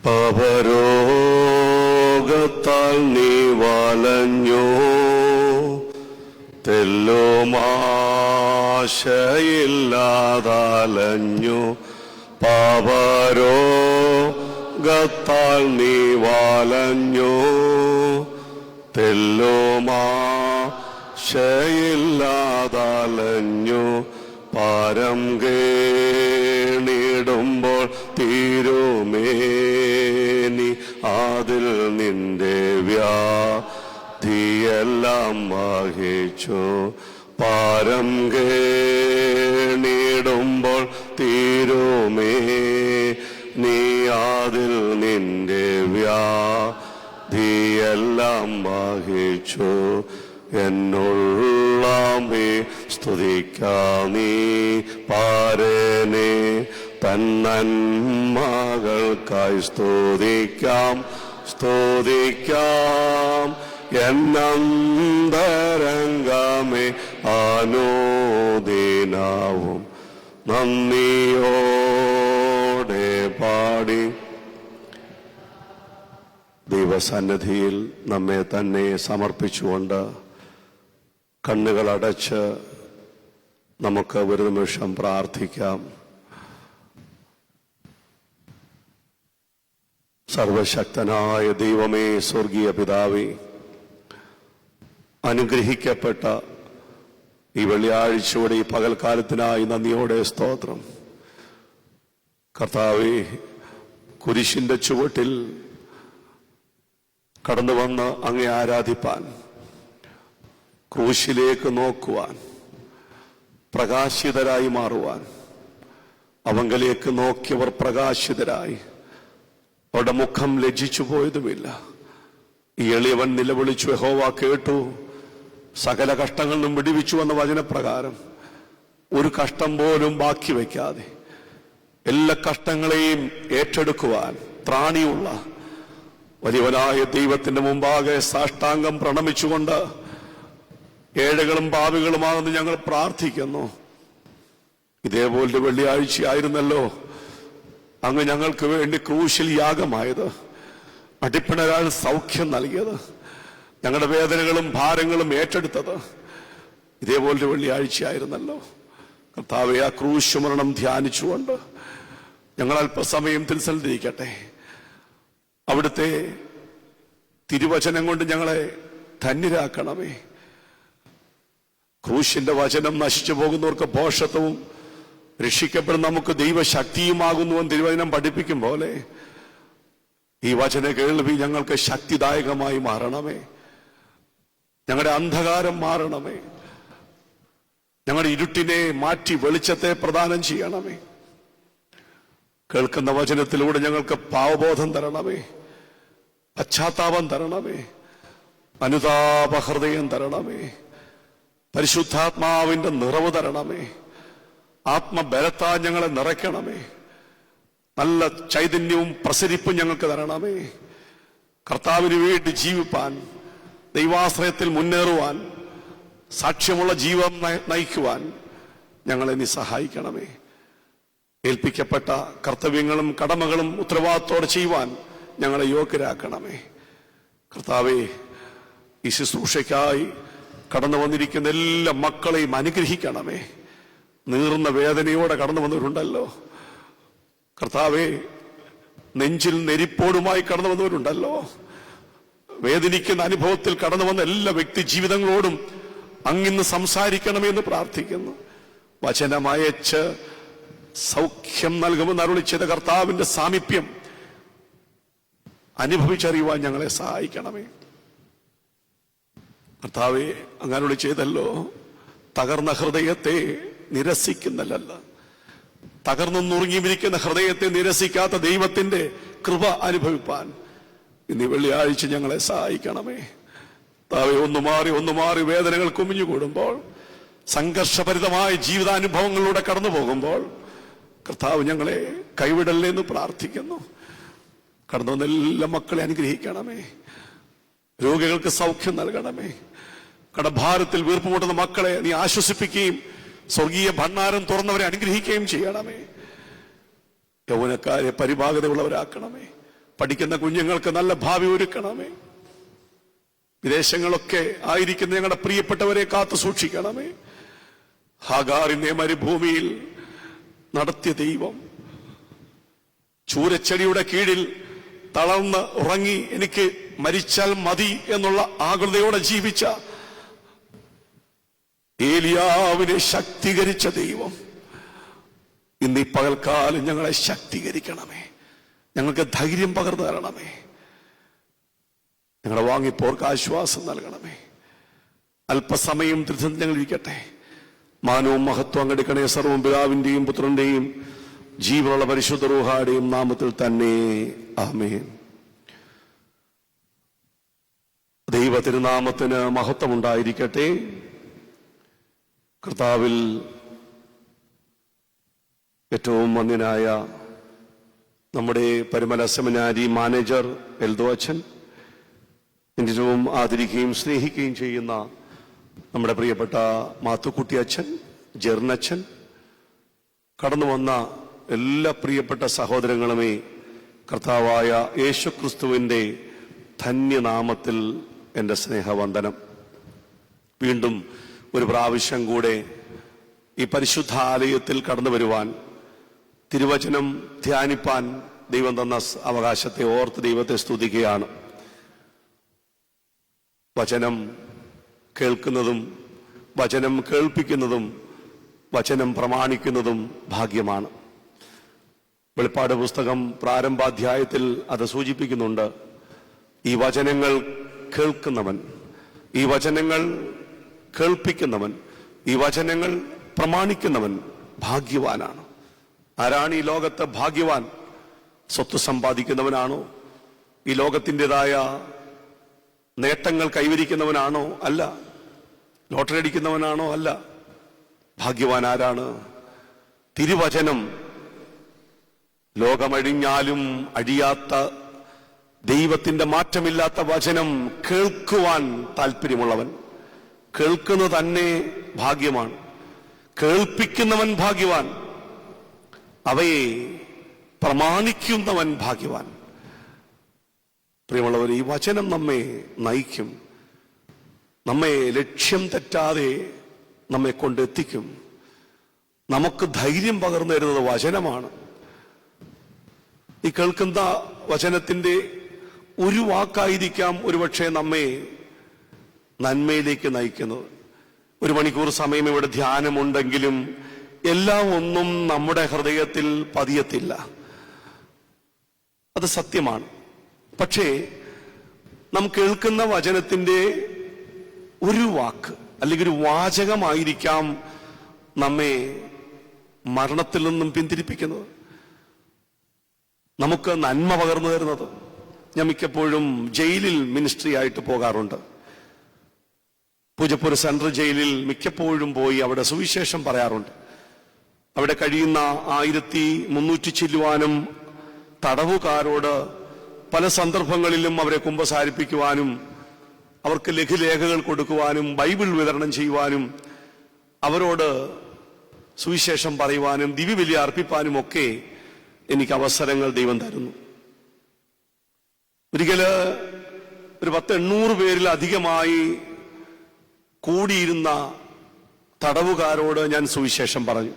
പാപരോഗത്താൽ നീ വലഞ്ഞു, തെല്ലുമാശയില്ലാതലഞ്ഞു. പാപരോഗത്താൽ നീ വലഞ്ഞു, തെല്ലുമാശയില്ലാതലഞ്ഞു. പാരം കേണിടുമ്പോൾ തീരുമേനി അതിൽ നിന്റെ വ്യാധിയെല്ലാം വഹിച്ചു. പാരം കേണിടുമ്പോൾ തീരുമേനി അതിൽ നിന്റെ വ്യാധിയെല്ലാം വഹിച്ചു. എന്നുള്ളമേ സ്തുതിക്കാം നീ പാരനെ, തന്നന്മകൾക്കായി സ്തുതിക്കാം സ്തുതിക്കാം. എന്നന്തരംഗമേ അനുദിനവും നന്ദിയോടെ പാടി ദൈവസന്നിധിയിൽ നമ്മെ തന്നെ സമർപ്പിച്ചുകൊണ്ട് കണ്ണുകളടച്ച് നമുക്ക് ഒരു നിമിഷം പ്രാർത്ഥിക്കാം. സർവശക്തനായ ദൈവമേ, സ്വർഗീയ പിതാവേ, അനുഗ്രഹിക്കപ്പെട്ട ഈ വെള്ളിയാഴ്ചയുടെ ഈ പകൽക്കാലത്തിനായി നന്ദിയോടെ സ്തോത്രം. കർത്താവേ, കുരിശിന്റെ ചുവട്ടിൽ കടന്നു വന്ന് അങ്ങേ ആരാധിപ്പാൻ, ക്രൂശിലേക്ക് നോക്കുവാൻ, പ്രകാശിതരായി മാറുവാൻ, അവങ്കലേക്ക് നോക്കിയവർ പ്രകാശിതരായി, അവരുടെ മുഖം ലജ്ജിച്ചു പോയതുമില്ല. ഈ എളിയവൻ നിലവിളിച്ചു, യഹോവ കേട്ടു, സകല കഷ്ടങ്ങളിൽ നിന്നും വിടുവിച്ചു എന്ന വചനപ്രകാരം ഒരു കഷ്ടം പോലും ബാക്കി വയ്ക്കാതെ എല്ലാ കഷ്ടങ്ങളെയും ഏറ്റെടുക്കുവാൻ ത്രാണിയുള്ള വലിയവനായ ദൈവത്തിന്റെ മുമ്പാകെ സാഷ്ടാംഗം പ്രണമിച്ചുകൊണ്ട് ഏഴകളും പാപികളുമാണെന്ന് ഞങ്ങൾ പ്രാർത്ഥിക്കുന്നു. ഇതേപോലൊരു വെള്ളിയാഴ്ചയായിരുന്നല്ലോ അങ്ങ് ഞങ്ങൾക്ക് വേണ്ടി ക്രൂശിൽ യാഗമായത്, അടിപ്പിണരാൽ സൗഖ്യം നൽകിയത്, ഞങ്ങളുടെ വേദനകളും ഭാരങ്ങളും ഏറ്റെടുത്തത് ഇതേപോലൊരു വെള്ളിയാഴ്ചയായിരുന്നല്ലോ. കർത്താവേ, ആ ക്രൂശ് മരണം ധ്യാനിച്ചുകൊണ്ട് ഞങ്ങൾ അല്പസമയം തിരുസന്നിധിയിരിക്കട്ടെ. അവിടുത്തെ തിരുവചനം കൊണ്ട് ഞങ്ങളെ ധന്യരാക്കണമേ. ക്രൂശിന്റെ വചനം നശിച്ചു പോകുന്നവർക്ക് ഭോഷത്വവും രക്ഷിക്കപ്പെടുന്ന നമുക്ക് ദൈവശക്തിയുമാകുന്നുവെന്ന് തിരുവചനം പഠിപ്പിക്കും പോലെ ഈ വചന കേൾവി ഞങ്ങൾക്ക് ശക്തിദായകമായി മാറണമേ. ഞങ്ങളുടെ അന്ധകാരം മാറണമേ. ഞങ്ങളുടെ ഇരുട്ടിനെ മാറ്റി വെളിച്ചത്തെ പ്രദാനം ചെയ്യണമേ. കേൾക്കുന്ന വചനത്തിലൂടെ ഞങ്ങൾക്ക് പാവബോധം തരണമേ, പശ്ചാത്താപം തരണമേ, അനുതാപ ഹൃദയം തരണമേ, പരിശുദ്ധാത്മാവിന്റെ നിറവ് തരണമേ, ആത്മബലത്താൽ ഞങ്ങളെ നിറയ്ക്കണമേ, നല്ല ചൈതന്യവും പ്രസരിപ്പും ഞങ്ങൾക്ക് തരണമേ. കർത്താവിന് വേണ്ടി ജീവിപ്പാൻ, ദൈവാശ്രയത്തിൽ മുന്നേറുവാൻ, സാക്ഷ്യമുള്ള ജീവൻ നയിക്കുവാൻ ഞങ്ങളെ നീ സഹായിക്കണമേ. ഏൽപ്പിക്കപ്പെട്ട കർത്തവ്യങ്ങളും കടമകളും ഉത്തരവാദിത്തോടെ ചെയ്യുവാൻ ഞങ്ങളെ യോഗ്യരാക്കണമേ. കർത്താവേ, ഈ ശുശ്രൂഷയ്ക്കായി കടന്നു വന്നിരിക്കുന്ന എല്ലാ മക്കളെയും അനുഗ്രഹിക്കണമേ. നീറുന്ന വേദനയോടെ കടന്നു വന്നവരുണ്ടല്ലോ കർത്താവേ, നെഞ്ചിൽ നെരിപ്പോടുമായി കടന്നു വന്നവരുണ്ടല്ലോ. വേദനിക്കുന്ന അനുഭവത്തിൽ കടന്നു വന്ന എല്ലാ വ്യക്തി ജീവിതങ്ങളോടും അങ്ങിന്ന് സംസാരിക്കണമെന്ന് പ്രാർത്ഥിക്കുന്നു. വചനമയച്ച് സൗഖ്യം നൽകുമെന്ന് അരുളി ചെയ്ത കർത്താവിന്റെ സാമീപ്യം അനുഭവിച്ചറിയുവാൻ ഞങ്ങളെ സഹായിക്കണമേ. കർത്താവെ, അങ്ങ് അരുളി ചെയ്തല്ലോ, തകർന്ന ഹൃദയത്തെ നിരസിക്കുന്നല്ല, തകർന്നു നുറുങ്ങിയിരിക്കുന്ന ഹൃദയത്തെ നിരസിക്കാത്ത ദൈവത്തിന്റെ കൃപ അനുഭവിപ്പാൻ ഇന്ന് വെള്ളിയാഴ്ച ഞങ്ങളെ സഹായിക്കണമേ. കർത്താവെ, ഒന്നു മാറി വേദനകൾ കുമിഞ്ഞുകൂടുമ്പോൾ, സംഘർഷഭരിതമായ ജീവിതാനുഭവങ്ങളിലൂടെ കടന്നു പോകുമ്പോൾ കർത്താവ് ഞങ്ങളെ കൈവിടല്ലേ എന്ന് പ്രാർത്ഥിക്കുന്നു. കടന്നു വന്ന എല്ലാ മക്കളെ അനുഗ്രഹിക്കണമേ. രോഗികൾക്ക് സൗഖ്യം നൽകണമേ. കടഭാരത്തിൽ വീർപ്പുമുട്ടുന്ന മക്കളെ നീ ആശ്വസിപ്പിക്കുകയും സ്വർഗീയ ഭണ്ഡാരം തുറന്നവരെ അനുഗ്രഹിക്കുകയും ചെയ്യണമേ. യൗവനക്കാരെ പരിഭാഗതയുള്ളവരാക്കണമേ. പഠിക്കുന്ന കുഞ്ഞുങ്ങൾക്ക് നല്ല ഭാവി ഒരുക്കണമേ. വിദേശങ്ങളൊക്കെ ആയിരിക്കുന്ന ഞങ്ങളുടെ പ്രിയപ്പെട്ടവരെ കാത്തു സൂക്ഷിക്കണമേ. ഹാഗാറിനെ മരുഭൂമിയിൽ നടത്തിയ ദൈവം, ചൂരച്ചെടിയുടെ കീഴിൽ തളർന്ന് ഉറങ്ങി എനിക്ക് മരിച്ചാൽ മതി എന്നുള്ള ആകുലതയോടെ ജീവിച്ച ഏലിയാവിനെ ശക്തീകരിച്ച ദൈവം ഇന്ന് ഈ പകൽക്കാലം ഞങ്ങളെ ശക്തീകരിക്കണമേ. ഞങ്ങൾക്ക് ധൈര്യം പകർന്നു തരണമേ. ഞങ്ങളെ വാങ്ങിപ്പോർക്ക് ആശ്വാസം നൽകണമേ. അല്പസമയം ത്രിസന്ധ്യങ്ങൾ ഇരിക്കട്ടെ. മാനവും മഹത്വം അങ്ങെടുക്കണേ. സർവ്വം പിതാവിന്റെയും പുത്രന്റെയും ജീവനുള്ള പരിശുദ്ധ റൂഹായുടെയും നാമത്തിൽ തന്നെ ആമേൻ. ദൈവ തിരുനാമത്തിന് മഹത്വമുണ്ടായിരിക്കട്ടെ. കർത്താവിൽ ഏറ്റവും വന്യനായ നമ്മുടെ പരിമല സെമിനാരി മാനേജർ എൽദോ അച്ഛൻ, ഏറ്റവും ആദരിക്കുകയും സ്നേഹിക്കുകയും ചെയ്യുന്ന നമ്മുടെ പ്രിയപ്പെട്ട മാത്തുക്കുട്ടി അച്ഛൻ, ജെറിനച്ഛൻ, കടന്നു വന്ന എല്ലാ പ്രിയപ്പെട്ട സഹോദരങ്ങളുമേ, കർത്താവായ യേശുക്രിസ്തുവിൻ്റെ ധന്യനാമത്തിൽ എൻ്റെ സ്നേഹവന്ദനം. വീണ്ടും ഒരു പ്രാവശ്യം കൂടെ ഈ പരിശുദ്ധ ആലയത്തിൽ കടന്നു വരുവാൻ, തിരുവചനം ധ്യാനിപ്പാൻ ദൈവം തന്ന അവകാശത്തെ ഓർത്ത് ദൈവത്തെ സ്തുതിക്കുകയാണ്. വചനം കേൾക്കുന്നതും വചനം കേൾപ്പിക്കുന്നതും വചനം പ്രമാണിക്കുന്നതും ഭാഗ്യമാണ്. വെളിപ്പാട് പുസ്തകം പ്രാരംഭാധ്യായത്തിൽ അത് സൂചിപ്പിക്കുന്നുണ്ട്. ഈ വചനങ്ങൾ കേൾക്കുന്നവൻ, ഈ വചനങ്ങൾ കേൾപ്പിക്കുന്നവൻ, ഈ വചനങ്ങൾ പ്രമാണിക്കുന്നവൻ ഭാഗ്യവാനാണ്. ആരാണ് ഈ ലോകത്ത് ഭാഗ്യവാൻ? സ്വത്ത് സമ്പാദിക്കുന്നവനാണോ? ഈ ലോകത്തിൻ്റെതായ നേട്ടങ്ങൾ കൈവരിക്കുന്നവനാണോ? അല്ല. ലോട്ടറി അടിക്കുന്നവനാണോ? അല്ല. ഭാഗ്യവാൻ ആരാണ്? തിരുവചനം, ലോകമഴിഞ്ഞാലും അഴിയാത്ത ദൈവത്തിന്റെ മാറ്റമില്ലാത്ത വചനം കേൾക്കുവാൻ താല്പര്യമുള്ളവൻ. കേൾക്കുന്നത് തന്നെ ഭാഗ്യമാണ്. കേൾപ്പിക്കുന്നവൻ ഭാഗ്യവാൻ. അവയെ പ്രമാണിക്കുന്നവൻ ഭാഗ്യവാൻ. പ്രിയമുള്ളവർ, ഈ വചനം നമ്മെ നയിക്കും, നമ്മെ ലക്ഷ്യം തെറ്റാതെ നമ്മെ കൊണ്ടെത്തിക്കും. നമുക്ക് ധൈര്യം പകർന്നു തരുന്നത് വചനമാണ്. ഈ കേൾക്കുന്ന വചനത്തിന്റെ ഒരു വാക്കായിരിക്കാം ഒരുപക്ഷെ നമ്മെ നന്മയിലേക്ക് നയിക്കുന്നത്. 1 മണിക്കൂർ സമയം ഇവിടെ ധ്യാനമുണ്ടെങ്കിലും എല്ലാം ഒന്നും നമ്മുടെ ഹൃദയത്തിൽ പതിയത്തില്ല, അത് സത്യമാണ്. പക്ഷേ നാം കേൾക്കുന്ന വചനത്തിന്റെ ഒരു വാക്ക് അല്ലെങ്കിൽ ഒരു വാചകമായിരിക്കാം നമ്മെ മരണത്തിൽ നിന്നും പിന്തിരിപ്പിക്കുന്നത്, നമുക്ക് നന്മ പകർന്നു തരുന്നത്. ഞാൻ മിക്കപ്പോഴും ജയിലിൽ മിനിസ്ട്രി ആയിട്ട് പോകാറുണ്ട്. പൂജപ്പുര സെൻട്രൽ ജയിലിൽ മിക്കപ്പോഴും പോയി അവിടെ സുവിശേഷം പറയാറുണ്ട്. അവിടെ കഴിയുന്ന 1300 ചില്ലുവാനും തടവുകാരോട് പല സന്ദർഭങ്ങളിലും അവരെ കുമ്പസാരിപ്പിക്കുവാനും അവർക്ക് ലഘുലേഖകൾ കൊടുക്കുവാനും ബൈബിൾ വിതരണം ചെയ്യുവാനും അവരോട് സുവിശേഷം പറയുവാനും ദിവ്യബലി അർപ്പിപ്പാനും ഒക്കെ എനിക്ക് അവസരങ്ങൾ ദൈവം തരുന്നു. ഒരിക്കല് ഒരു 800 പേരിലധികമായി കൂടിയിരുന്ന തടവുകാരോട് ഞാൻ സുവിശേഷം പറഞ്ഞു.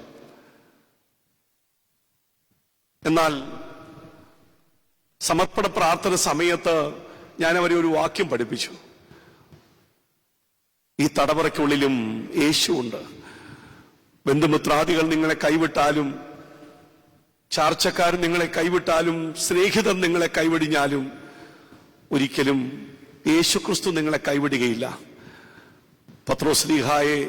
എന്നാൽ സമർപ്പണ പ്രാർത്ഥന സമയത്ത് ഞാൻ അവരെ ഒരു വാക്യം പഠിപ്പിച്ചു. ഈ തടവറയ്ക്കുള്ളിലും യേശുവുണ്ട്. ബന്ധുമിത്രാദികൾ നിങ്ങളെ കൈവിട്ടാലും, ചാർച്ചക്കാർ നിങ്ങളെ കൈവിട്ടാലും, സ്നേഹിതർ നിങ്ങളെ കൈവിടിഞ്ഞാലും ഒരിക്കലും യേശുക്രിസ്തു നിങ്ങളെ കൈവിടുകയില്ല. പത്രോസ്ലീഹായെ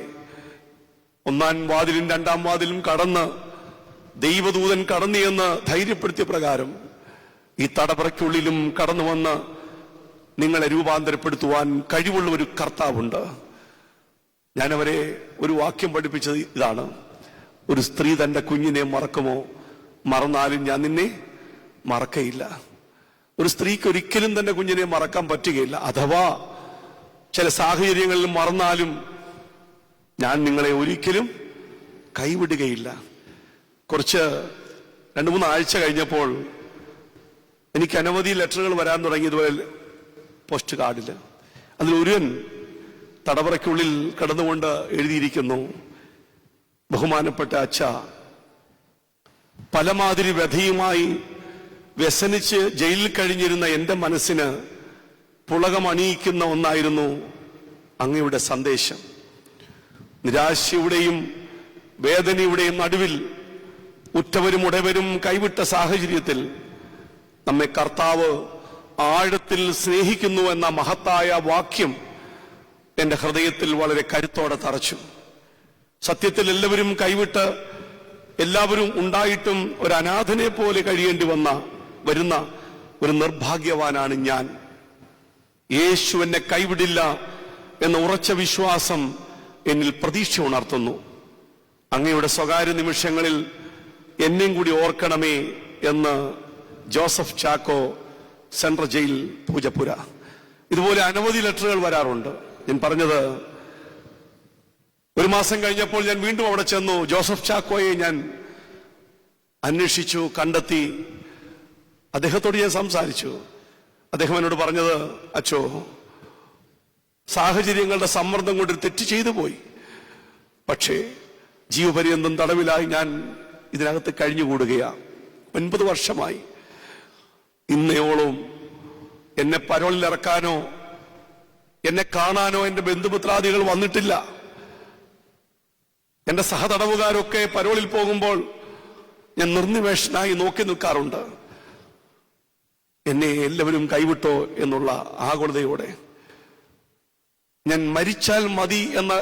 1-ാം വാതിലും 2-ാം വാതിലും കടന്ന് ദൈവദൂതൻ കടന്നു എന്ന് ധൈര്യപ്പെടുത്തിയ പ്രകാരം ഈ തടവറയ്ക്കുള്ളിലും കടന്നു വന്ന് നിങ്ങളെ രൂപാന്തരപ്പെടുത്തുവാൻ കഴിവുള്ള ഒരു കർത്താവുണ്ട്. ഞാനവരെ ഒരു വാക്യം പഠിപ്പിച്ചത് ഇതാണ്: ഒരു സ്ത്രീ തന്റെ കുഞ്ഞിനെ മറക്കുമോ? മറന്നാലും ഞാൻ നിന്നെ മറക്കയില്ല. ഒരു സ്ത്രീക്ക് ഒരിക്കലും തന്റെ കുഞ്ഞിനെ മറക്കാൻ പറ്റുകയില്ല. അഥവാ ചില സാഹചര്യങ്ങളിൽ മറന്നാലും ഞാൻ നിങ്ങളെ ഒരിക്കലും കൈവിടുകയില്ല. കുറച്ച് 2-3 ആഴ്ച കഴിഞ്ഞപ്പോൾ എനിക്ക് അനവധി ലെറ്ററുകൾ വരാൻ തുടങ്ങിയതുപോലെ പോസ്റ്റ് കാർഡിൽ. അതിലൊരുവൻ തടവറയ്ക്കുള്ളിൽ കിടന്നുകൊണ്ട് എഴുതിയിരിക്കുന്നു, ബഹുമാനപ്പെട്ട അച്ഛ, പലമാതിരി വ്യഥയുമായി വ്യസനിച്ച് ജയിലിൽ കഴിഞ്ഞിരുന്ന എൻ്റെ മനസ്സിന് പുളകമണിയിക്കുന്ന ഒന്നായിരുന്നു അങ്ങയുടെ സന്ദേശം. നിരാശയുടെയും വേദനയുടെയും നടുവിൽ ഉറ്റവരും ഉടയവരും കൈവിട്ട സാഹചര്യത്തിൽ നമ്മെ കർത്താവ് ആഴത്തിൽ സ്നേഹിക്കുന്നു എന്ന മഹത്തായ വാക്യം എൻ്റെ ഹൃദയത്തിൽ വളരെ കരുത്തോടെ തറച്ചു. സത്യത്തിൽ എല്ലാവരും കൈവിട്ട് എല്ലാവരും ഉണ്ടായിട്ടും ഒരു അനാഥനെ പോലെ കഴിയേണ്ടി വരുന്ന ഒരു നിർഭാഗ്യവാനാണ് ഞാൻ. യേശു എന്നെ കൈവിടില്ല എന്ന ഉറച്ച വിശ്വാസം എന്നിൽ പ്രതീക്ഷ ഉണർത്തുന്നു. അങ്ങയുടെ സ്വകാര്യ നിമിഷങ്ങളിൽ എന്നെയും കൂടി ഓർക്കണമേ എന്ന് Joseph Chacko, central jail, Poojappura. ഇതുപോലെ അനവധി ലെറ്ററുകൾ വരാറുണ്ട്. ഞാൻ പറഞ്ഞത്, ഒരു മാസം കഴിഞ്ഞപ്പോൾ ഞാൻ വീണ്ടും അവിടെ ചെന്നു. ജോസഫ് ചാക്കോയെ ഞാൻ അന്വേഷിച്ചു, കണ്ടെത്തി. അദ്ദേഹത്തോട് ഞാൻ സംസാരിച്ചു. അദ്ദേഹം എന്നോട് പറഞ്ഞത്, അച്ചോ, സാഹചര്യങ്ങളുടെ സമ്മർദ്ദം കൊണ്ട് തെറ്റ് ചെയ്തു പോയി. പക്ഷേ ജീവപര്യന്തം തടവിലായി ഞാൻ ഇതിനകത്ത് കഴിഞ്ഞുകൂടുകയാണ്. 9 വർഷമായി. ഇന്നയോളം എന്നെ പരോളിലിറക്കാനോ എന്നെ കാണാനോ എന്റെ ബന്ധുമിത്രാദികൾ വന്നിട്ടില്ല. എന്റെ സഹതടവുകാരൊക്കെ പരോളിൽ പോകുമ്പോൾ ഞാൻ നിർനിമേഷനായി നോക്കി നിൽക്കാറുണ്ട്. എന്നെ എല്ലാവരും കൈവിട്ടോ എന്നുള്ള ആകുലതയോടെ ഞാൻ മരിച്ചാൽ മതി എന്ന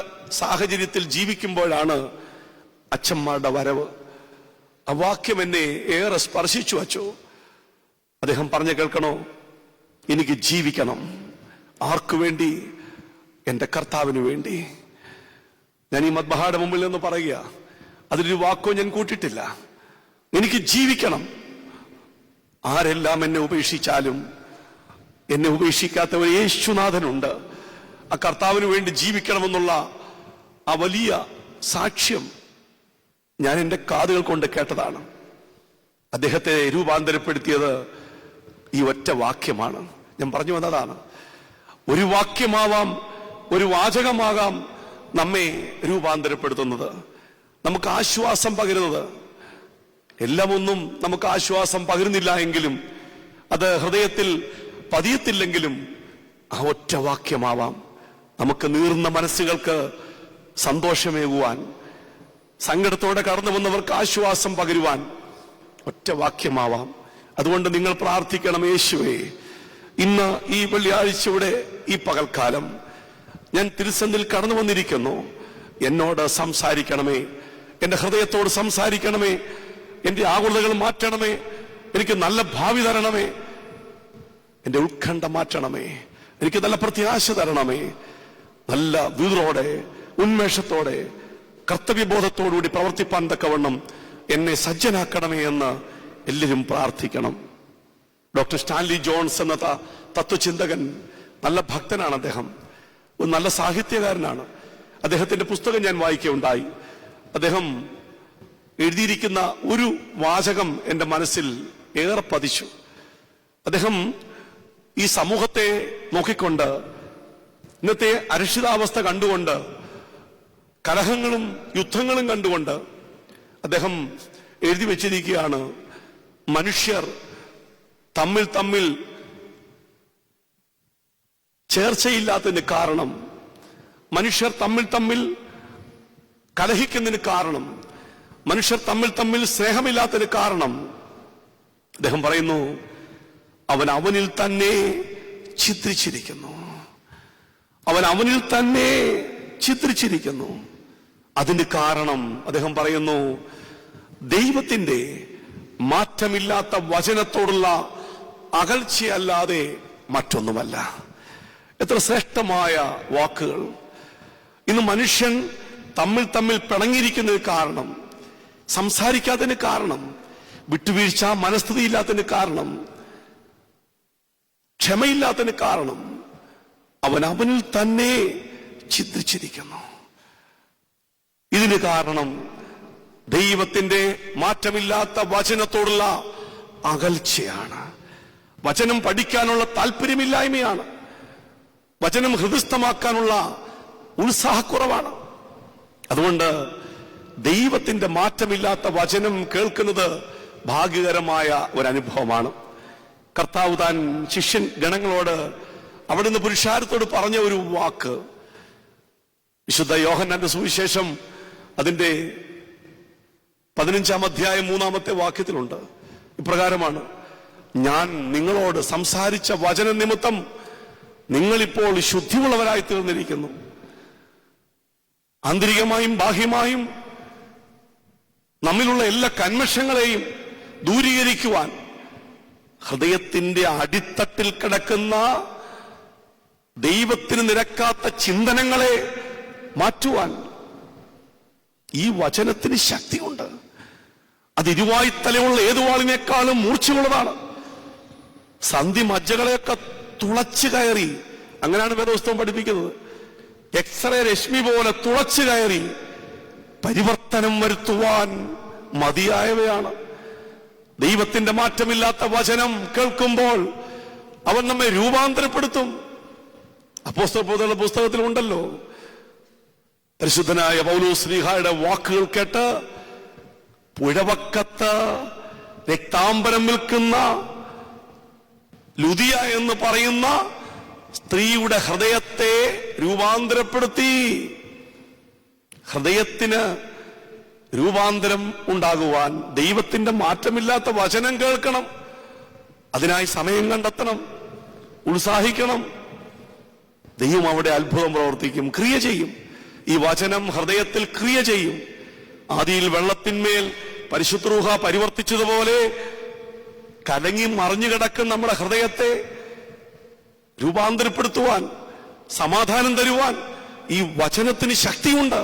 സാഹചര്യത്തിൽ ജീവിക്കുമ്പോഴാണ് അച്ഛന്മാരുടെ വരവ്. ആ വാക്യം എന്നെ ഏറെ സ്പർശിച്ചു. അച്ചോ, അദ്ദേഹം പറഞ്ഞു കേൾക്കണോ, എനിക്ക് ജീവിക്കണം. ആർക്കു വേണ്ടി? എൻ്റെ കർത്താവിന് വേണ്ടി. ഞാൻ ഈ മദ്ബഹായുടെ മുമ്പിൽ നിന്ന് പറയുക, അതിലൊരു വാക്കോ ഞാൻ കൂട്ടിയിട്ടില്ല. എനിക്ക് ജീവിക്കണം. ആരെല്ലാം എന്നെ ഉപേക്ഷിച്ചാലും എന്നെ ഉപേക്ഷിക്കാത്ത ഒരു യേശുനാഥനുണ്ട്. ആ കർത്താവിന് വേണ്ടി ജീവിക്കണമെന്നുള്ള ആ വലിയ സാക്ഷ്യം ഞാൻ എൻ്റെ കാതുകൾ കൊണ്ട് കേട്ടതാണ്. അദ്ദേഹത്തെ രൂപാന്തരപ്പെടുത്തിയത് ഈ ഒറ്റ വാക്യമാണ്. ഞാൻ പറഞ്ഞു വന്നതാണ്, ഒരു വാക്യമാവാം, ഒരു വാചകമാകാം നമ്മെ രൂപാന്തരപ്പെടുത്തുന്നത്, നമുക്ക് ആശ്വാസം പകരുന്നത്. എല്ലാം ഒന്നും നമുക്ക് ആശ്വാസം പകരുന്നില്ല എങ്കിലും, അത് ഹൃദയത്തിൽ പതിയത്തില്ലെങ്കിലും, ആ ഒറ്റ വാക്യമാവാം നമുക്ക് നീറുന്ന മനസ്സുകൾക്ക് സന്തോഷമേകുവാൻ, സങ്കടത്തോടെ കടന്നു വന്നവർക്ക് ആശ്വാസം പകരുവാൻ ഒറ്റ വാക്യമാവാം. അതുകൊണ്ട് നിങ്ങൾ പ്രാർത്ഥിക്കണം, യേശുവേ, ഇന്ന് ഈ വെള്ളിയാഴ്ചയുടെ ഈ പകൽക്കാലം ഞാൻ തിരുസന്നിധിയിൽ കടന്നു വന്നിരിക്കുന്നു. എന്നോട് സംസാരിക്കണമേ, എന്റെ ഹൃദയത്തോട് സംസാരിക്കണമേ, എന്റെ ആകുലതകൾ മാറ്റണമേ, എനിക്ക് നല്ല ഭാവി തരണമേ, എന്റെ ഉത്കണ്ഠ മാറ്റണമേ, എനിക്ക് നല്ല പ്രത്യാശ തരണമേ. നല്ല വീറോടെ, ഉന്മേഷത്തോടെ, കർത്തവ്യബോധത്തോടുകൂടി പ്രവർത്തിപ്പാൻ തക്കവണ്ണം എന്നെ സജ്ജനാക്കണമേ എന്ന് എല്ലാവരും പ്രാർത്ഥിക്കണം. ഡോക്ടർ സ്റ്റാൻലി ജോൺസ് എന്ന തത്വചിന്തകൻ, നല്ല ഭക്തനാണ് അദ്ദേഹം, ഒരു നല്ല സാഹിത്യകാരനാണ്. അദ്ദേഹത്തിന്റെ പുസ്തകം ഞാൻ വായിക്കുകയുണ്ടായി. അദ്ദേഹം എഴുതിയിരിക്കുന്ന ഒരു വാചകം എൻ്റെ മനസ്സിൽ ഏറെ പതിച്ചു. അദ്ദേഹം ഈ സമൂഹത്തെ നോക്കിക്കൊണ്ട്, ഇന്നത്തെ അരക്ഷിതാവസ്ഥ കണ്ടുകൊണ്ട്, കലഹങ്ങളും യുദ്ധങ്ങളും കണ്ടുകൊണ്ട് അദ്ദേഹം എഴുതി വെച്ചിരിക്കുകയാണ്, മനുഷ്യർ തമ്മിൽ തമ്മിൽ ചേർച്ചയില്ലാത്തതിന് കാരണം, മനുഷ്യർ തമ്മിൽ തമ്മിൽ കലഹിക്കുന്നതിന് കാരണം, മനുഷ്യർ തമ്മിൽ തമ്മിൽ സ്നേഹമില്ലാത്തതിന് കാരണം, അദ്ദേഹം പറയുന്നു, അവനിൽ തന്നെ ചിത്രിച്ചിരിക്കുന്നു. അവനിൽ തന്നെ ചിത്രിച്ചിരിക്കുന്നു. അതിന് കാരണം അദ്ദേഹം പറയുന്നു, ദൈവത്തിന്റെ മാറ്റമില്ലാത്ത വചനത്തോടുള്ള അകൽച്ചയല്ലാതെ മറ്റൊന്നുമല്ല. എത്ര ശ്രേഷ്ഠമായ വാക്കുകൾ! ഇന്ന് മനുഷ്യൻ തമ്മിൽ തമ്മിൽ പിണങ്ങിയിരിക്കുന്നതിന് കാരണം, സംസാരിക്കാത്തതിന് കാരണം, വിട്ടുവീഴ്ച മനസ്ഥിതിയില്ലാത്തതിന് കാരണം, ക്ഷമയില്ലാത്തതിന് കാരണം, അവനിൽ തന്നെ ചിത്രിച്ചിരിക്കുന്നു. ഇതിന് കാരണം ദൈവത്തിന്റെ മാറ്റമില്ലാത്ത വചനത്തോടുള്ള അകൽച്ചയാണ്. വചനം പഠിക്കാനുള്ള താല്പര്യമില്ലായ്മയാണ്. വചനം ഹൃദയസ്ഥമാക്കാനുള്ള ഉത്സാഹക്കുറവാണ്. അതുകൊണ്ട് ദൈവത്തിന്റെ മാറ്റമില്ലാത്ത വചനം കേൾക്കുന്നത് ഭാഗ്യകരമായ ഒരനുഭവമാണ്. കർത്താവ് താൻ ശിഷ്യൻ ഗണങ്ങളോട് അവിടുന്ന് പുരുഷാരത്തോട് പറഞ്ഞ ഒരു വാക്ക് വിശുദ്ധ യോഹന്നാന്റെ സുവിശേഷം അതിന്റെ 15-ാം അധ്യായം 3-ാമത്തെ വാക്യത്തിലുണ്ട്. ഇപ്രകാരമാണ്: ഞാൻ നിങ്ങളോട് സംസാരിച്ച വചന നിമിത്തം നിങ്ങളിപ്പോൾ ശുദ്ധിയുള്ളവരായി തീർന്നിരിക്കുന്നു. ആന്തരികമായും ബാഹ്യമായും നമ്മിലുള്ള എല്ലാ കന്മഷങ്ങളെയും ദൂരീകരിക്കുവാൻ, ഹൃദയത്തിന്റെ അടിത്തട്ടിൽ കിടക്കുന്ന ദൈവത്തിന് നിരക്കാത്ത ചിന്തനങ്ങളെ മാറ്റുവാൻ ഈ വചനത്തിന് ശക്തിയുണ്ട്. അത് ഇരുവായ്ത്തലയുള്ള ഏതു വാളിനേക്കാളും മൂർച്ചയുള്ളതാണ്. സന്ധി മജ്ജകളെയൊക്കെ തുളച്ചു കയറി, അങ്ങനെയാണ് വേദപുസ്തകം പഠിപ്പിക്കുന്നത്, എക്സ്റേ രശ്മി പോലെ തുളച്ചു കയറി പരിവർത്തനം വരുത്തുവാൻ മതിയായവയാണ്. ദൈവത്തിന്റെ മാറ്റമില്ലാത്ത വചനം കേൾക്കുമ്പോൾ അവൻ നമ്മെ രൂപാന്തരപ്പെടുത്തും. അപ്പോസ്തലരുടെ പുസ്തകത്തിലുണ്ടല്ലോ, പരിശുദ്ധനായ പൗലോസ്ലീഹായുടെ വാക്കുകൾ കേട്ട് പുഴവക്കത്ത് രക്താംബരം വിൽക്കുന്ന ലുദിയ എന്ന് പറയുന്ന സ്ത്രീയുടെ ഹൃദയത്തെ രൂപാന്തരപ്പെടുത്തി. ഹൃദയത്തിന് രൂപാന്തരം ഉണ്ടാകുവാൻ ദൈവത്തിന്റെ മാറ്റമില്ലാത്ത വചനം കേൾക്കണം. അതിനായി സമയം കണ്ടെത്തണം, ഉത്സാഹിക്കണം. ദൈവം അവിടെ അത്ഭുതം പ്രവർത്തിക്കും, ക്രിയ ചെയ്യും. ഈ വചനം ഹൃദയത്തിൽ ക്രിയ ചെയ്യും. ആദിയിൽ വെള്ളത്തിന്മേൽ പരിശുദ്ധ റൂഹ പരിവർത്തിച്ചതുപോലെ കലങ്ങി മറിഞ്ഞു കിടക്കുന്ന നമ്മുടെ ഹൃദയത്തെ രൂപാന്തരപ്പെടുത്തുവാൻ, സമാധാനം തരുവാൻ ഈ വചനത്തിന് ശക്തിയുണ്ട്.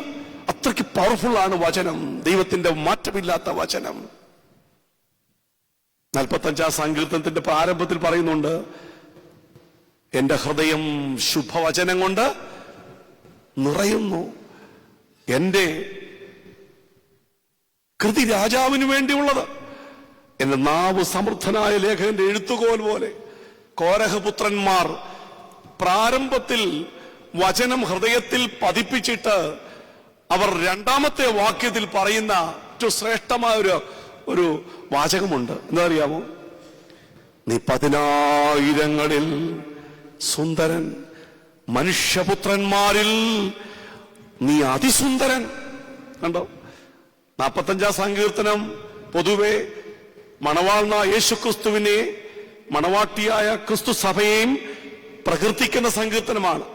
അത്രയ്ക്ക് പവർഫുൾ ആണ് വചനം, ദൈവത്തിന്റെ മാറ്റമില്ലാത്ത വചനം. 45-ാം സങ്കീർത്തനത്തിന്റെ പ്രാരംഭത്തിൽ പറയുന്നുണ്ട്, എന്റെ ഹൃദയം ശുഭവചനം കൊണ്ട് നിറയുന്നു. എന്റെ കൃതി രാജാവിന് വേണ്ടിയുള്ളത്. എന്റെ നാവ് സമൃദ്ധനായ ലേഖകന്റെ എഴുത്തുകോൽ പോലെ. കോരഹപുത്രന്മാർ പ്രാരംഭത്തിൽ വചനം ഹൃദയത്തിൽ പതിപ്പിച്ചിട്ട് അവർ 2-ാമത്തെ വാക്യത്തിൽ പറയുന്ന ഏറ്റവും ശ്രേഷ്ഠമായ ഒരു വാചകമുണ്ട്. എന്താ അറിയാമോ? നീ 10,000-ങ്ങളിൽ സുന്ദരൻ, മനുഷ്യപുത്രന്മാരിൽ നീ അതിസുന്ദരൻ. കണ്ടോ? 45-ാം സങ്കീർത്തനം പൊതുവെ മണവാളനായ യേശുക്രിസ്തുവിനെ, മണവാട്ടിയായ ക്രിസ്തു സഭയെയും പ്രകീർത്തിക്കുന്ന സങ്കീർത്തനമാണ്.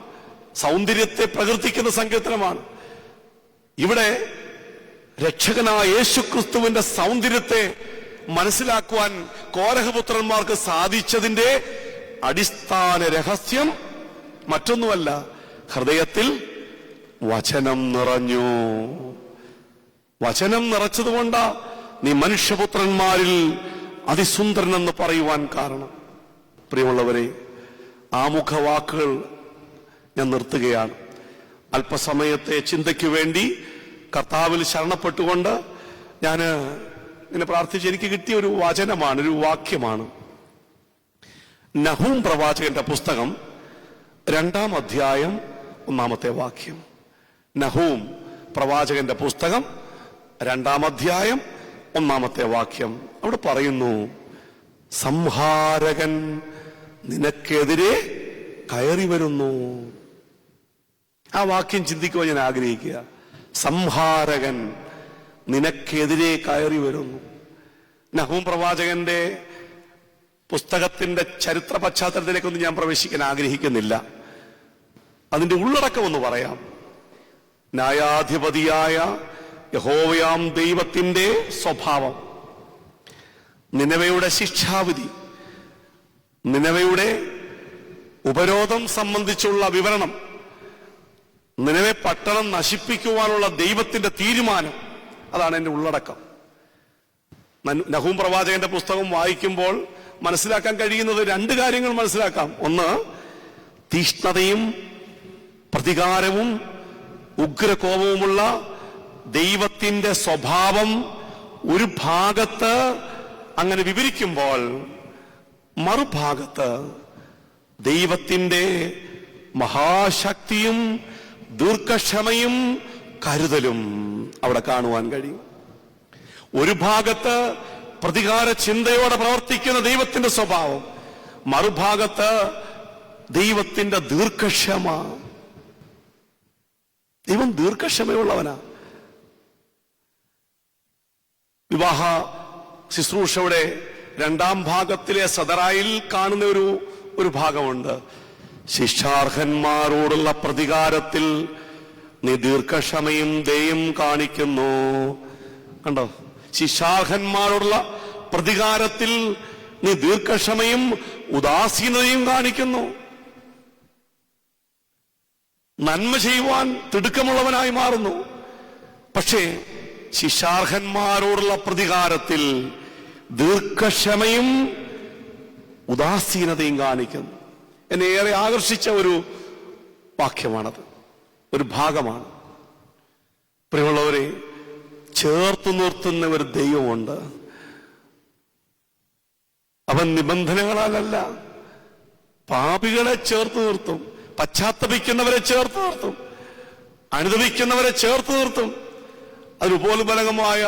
സൗന്ദര്യത്തെ പ്രകീർത്തിക്കുന്ന സങ്കീർത്തനമാണ്. ഇവിടെ രക്ഷകനായ യേശുക്രിസ്തുവിന്റെ സൗന്ദര്യത്തെ മനസ്സിലാക്കുവാൻ കോരഹപുത്രന്മാർക്ക് സാധിച്ചതിന്റെ അടിസ്ഥാന രഹസ്യം മറ്റൊന്നുമല്ല, ഹൃദയത്തിൽ വചനം നിറഞ്ഞു. വചനം നിറച്ചതുകൊണ്ടാ നീ മനുഷ്യപുത്രന്മാരിൽ അതിസുന്ദരനെന്ന് പറയുവാൻ കാരണം. പ്രിയമുള്ളവരെ, ആമുഖവാക്കുകൾ ഞാൻ നിർത്തുകയാണ്. അല്പസമയത്തെ ചിന്തയ്ക്ക് വേണ്ടി കർത്താവിൽ ശരണപ്പെട്ടുകൊണ്ട് ഞാൻ ഇങ്ങനെ പ്രാർത്ഥിച്ച് എനിക്ക് കിട്ടിയ ഒരു വചനമാണ്, ഒരു വാക്യമാണ്. നഹൂം പ്രവാചകന്റെ പുസ്തകം 2-ാം അധ്യായം 1-ാമത്തെ വാക്യം. നഹൂം പ്രവാചകന്റെ പുസ്തകം 2-ാം അധ്യായം 1-ാമത്തെ വാക്യം. അവിടെ പറയുന്നു, സംഹാരകൻ നിനക്കെതിരെ കയറി വരുന്നു. ആ വാക്യം ചിന്തിക്കുവാൻ ഞാൻ ആഗ്രഹിക്കുക. സംഹാരകൻ നിനക്കെതിരെ കയറി വരുന്നു. നഹൂം പ്രവാചകന്റെ പുസ്തകത്തിന്റെ ചരിത്ര പശ്ചാത്തലത്തിലേക്കൊന്നും ഞാൻ പ്രവേശിക്കാൻ ആഗ്രഹിക്കുന്നില്ല. അതിന്റെ ഉള്ളടക്കം ഒന്ന് പറയാം. ന്യായാധിപതിയായ യഹോവയാം ദൈവത്തിന്റെ സ്വഭാവം, നിനവയുടെ ശിക്ഷാവിധി, നിനവയുടെ ഉപരോധം സംബന്ധിച്ചുള്ള വിവരണം, നിനവെ പട്ടണം നശിപ്പിക്കുവാനുള്ള ദൈവത്തിന്റെ തീരുമാനം, അതാണ് എന്റെ ഉള്ളടക്കം. നഹൂം പ്രവാചകന്റെ പുസ്തകം വായിക്കുമ്പോൾ മനസ്സിലാക്കാൻ കഴിയുന്നത് 2 കാര്യങ്ങൾ മനസ്സിലാക്കാം. ഒന്ന്, തീഷ്ണതയും പ്രതികാരവും ഉഗ്രകോപവുമുള്ള ദൈവത്തിന്റെ സ്വഭാവം ഒരു ഭാഗത്ത് അങ്ങനെ വിവരിക്കുമ്പോൾ, മറുഭാഗത്ത് ദൈവത്തിന്റെ മഹാശക്തിയും ദീർഘക്ഷമയും കരുതലും അവിടെ കാണുവാൻ കഴിയും. ഒരു ഭാഗത്ത് പ്രതികാര ചിന്തയോടെ പ്രവർത്തിക്കുന്ന ദൈവത്തിന്റെ സ്വഭാവം, മറുഭാഗത്ത് ദൈവത്തിന്റെ ദീർഘക്ഷമ. ദൈവം ദീർഘക്ഷമയുള്ളവനാ. വിവാഹ ശുശ്രൂഷയുടെ 2ാം ഭാഗത്തിലെ സദറായിൽ കാണുന്ന ഒരു ഭാഗമുണ്ട്. ശിക്ഷാർഹന്മാരോടുള്ള പ്രതികാരത്തിൽ നീ ദീർഘക്ഷമയും ദയയും കാണിക്കുന്നു. കണ്ടോ? ശിക്ഷാർഹന്മാരോടുള്ള പ്രതികാരത്തിൽ നീ ദീർഘക്ഷമയും ഉദാസീനതയും കാണിക്കുന്നു. നന്മ ചെയ്യുവാൻ തിടുക്കമുള്ളവനായി മാറുന്നു. പക്ഷേ ശിക്ഷാർഹന്മാരോടുള്ള പ്രതികാരത്തിൽ ദീർഘക്ഷമയും ഉദാസീനതയും കാണിക്കുന്നു. എന്നെ ഏറെ ആകർഷിച്ച ഒരു വാക്യമാണത്, ഒരു ഭാഗമാണ്. പ്രിയമുള്ളവരെ, ചേർത്തു നിർത്തുന്ന ഒരു ദൈവമുണ്ട്. അവൻ നിബന്ധനകളാലല്ല, പാപികളെ ചേർത്ത് നിർത്തും, പശ്ചാത്തപിക്കുന്നവരെ ചേർത്ത് നിർത്തും, അനുദപിക്കുന്നവരെ ചേർത്ത് നിർത്തും. അതിനുപോലുബലകമായ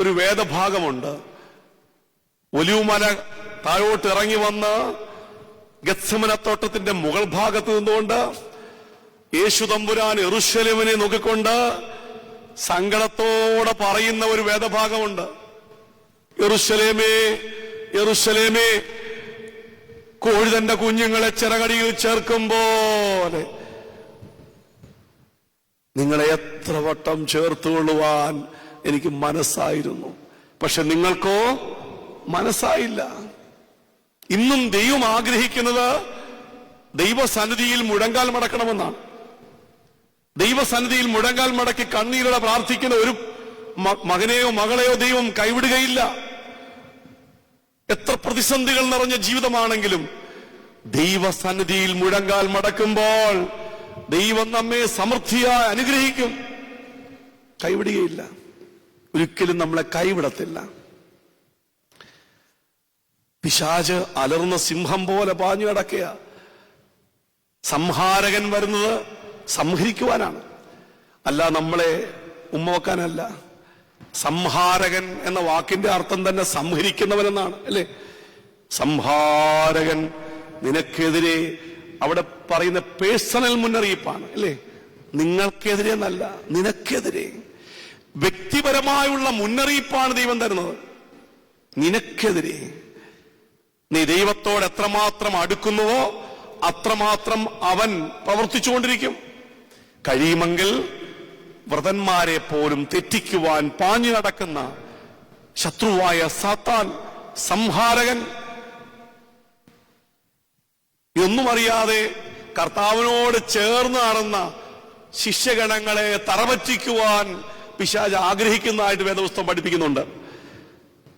ഒരു വേദഭാഗമുണ്ട്. ഒലിവുമല താഴോട്ട് ഇറങ്ങി വന്ന് ഗത്സമനത്തോട്ടത്തിന്റെ മുകൾ ഭാഗത്ത് നിന്നുകൊണ്ട് യേശു തമ്പുരാൻ യെരൂശലേമിനെ നോക്കിക്കൊണ്ട് സങ്കടത്തോടെ പറയുന്ന ഒരു വേദഭാഗമുണ്ട്. യെരൂശലേമേ, യെരൂശലേമേ, കോഴി തന്റെ കുഞ്ഞുങ്ങളെ ചിറകടിയിൽ ചേർക്കും പോലെ നിങ്ങളെ എത്ര വട്ടം ചേർത്തുകൊള്ളുവാൻ എനിക്ക് മനസ്സായിരുന്നു, പക്ഷെ നിങ്ങൾക്കോ മനസ്സായില്ല. ഇന്നും ദൈവം ആഗ്രഹിക്കുന്നത് ദൈവസന്നിധിയിൽ മുഴങ്കാൽ മടക്കണമെന്നാണ്. ദൈവസന്നിധിയിൽ മുഴങ്കാൽ മടക്കി കണ്ണീരോടെ പ്രാർത്ഥിക്കുന്ന ഒരു മകനെയോ മകളെയോ ദൈവം കൈവിടുകയില്ല. എത്ര പ്രതിസന്ധികൾ നിറഞ്ഞ ജീവിതമാണെങ്കിലും ദൈവസന്നിധിയിൽ മുഴങ്കാൽ മടക്കുമ്പോൾ ദൈവം നമ്മെ സമൃദ്ധിയായി അനുഗ്രഹിക്കും, കൈവിടുകയില്ല. ഒരിക്കലും നമ്മളെ കൈവിടത്തില്ല. പിശാച് അലർന്ന സിംഹം പോലെ പാഞ്ഞു കിടക്കുക. സംഹാരകൻ വരുന്നത് സംഹരിക്കുവാനാണ്, അല്ല നമ്മളെ ഉമ്മവെക്കാനല്ല. സംഹാരകൻ എന്ന വാക്കിന്റെ അർത്ഥം തന്നെ സംഹരിക്കുന്നവനെന്നാണ്, അല്ലേ? സംഹാരകൻ നിനക്കെതിരെ അവിടെ പറയുന്ന പേഴ്സണൽ മുന്നറിയിപ്പാണ്, അല്ലേ? നിങ്ങൾക്കെതിരെ എന്നല്ല, നിനക്കെതിരെ വ്യക്തിപരമായുള്ള മുന്നറിയിപ്പാണ് ദൈവം തരുന്നത്. നിനക്കെതിരെ നീ ദൈവത്തോട് എത്രമാത്രം അടുക്കുന്നുവോ അത്രമാത്രം അവൻ പ്രവർത്തിച്ചുകൊണ്ടിരിക്കും. കഴിയുമെങ്കിൽ വ്രതന്മാരെ പോലും തെറ്റിക്കുവാൻ പാഞ്ഞു നടക്കുന്ന ശത്രുവായ സാത്താൻ, സംഹാരകൻ, ഒന്നും അറിയാതെ കർത്താവിനോട് ചേർന്ന് നടന്ന ശിഷ്യഗണങ്ങളെ തറപറ്റിക്കുവാൻ പിശാച് ആഗ്രഹിക്കുന്നതായിട്ട് വേദപുസ്തകം പഠിപ്പിക്കുന്നുണ്ട്.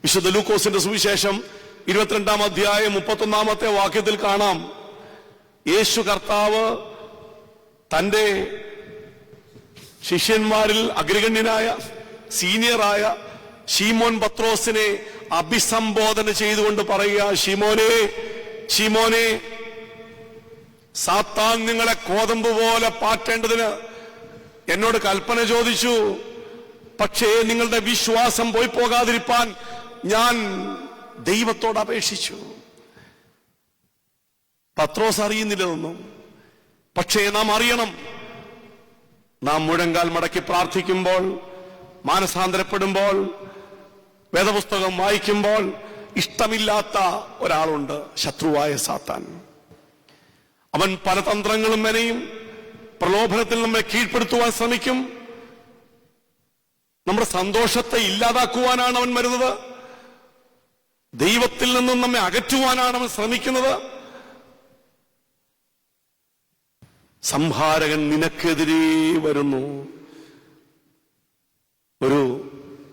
വിശുദ്ധ ലൂക്കോസിന്റെ സുവിശേഷം 22-ാം അധ്യായം 31-ാമത്തെ വാക്യത്തിൽ കാണാം, യേശു കർത്താവ് തന്റെ ശിഷ്യന്മാരിൽ അഗ്രഗണ്യനായ സീനിയറായ ശീമോൻ പത്രോസിനെ അഭിസംബോധന ചെയ്തുകൊണ്ട് പറയുക, ശീമോനെ, ശീമോനെ, സാത്താൻ നിങ്ങളെ കോതമ്പ് പോലെ പാറ്റേണ്ടതിന് എന്നോട് കൽപ്പന ചോദിച്ചു. പക്ഷേ നിങ്ങളുടെ വിശ്വാസം പോയി പോകാതിരിപ്പാൻ ഞാൻ ദൈവത്തോട് അപേക്ഷിച്ചു. പത്രോസ് അറിയുന്നില്ലതൊന്നും. പക്ഷേ നാം അറിയണം, നാം മുഴങ്കാൽ മടക്കി പ്രാർത്ഥിക്കുമ്പോൾ, മാനസാന്തരപ്പെടുമ്പോൾ, വേദപുസ്തകം വായിക്കുമ്പോൾ ഇഷ്ടമില്ലാത്ത ഒരാളുണ്ട്, ശത്രുവായ സാത്താൻ. അവൻ പല തന്ത്രങ്ങളും മെനയും പ്രലോഭനത്തിൽ നമ്മെ കീഴ്പ്പെടുത്തുവാൻ ശ്രമിക്കും. നമ്മുടെ സന്തോഷത്തെ ഇല്ലാതാക്കുവാനാണ് അവൻ വരുന്നത്. ദൈവത്തിൽ നിന്നും നമ്മെ അകറ്റുവാനാണ് അവൻ ശ്രമിക്കുന്നത്. സംഹാരകൻ നിനക്കെതിരെ വരുന്നു. ഒരു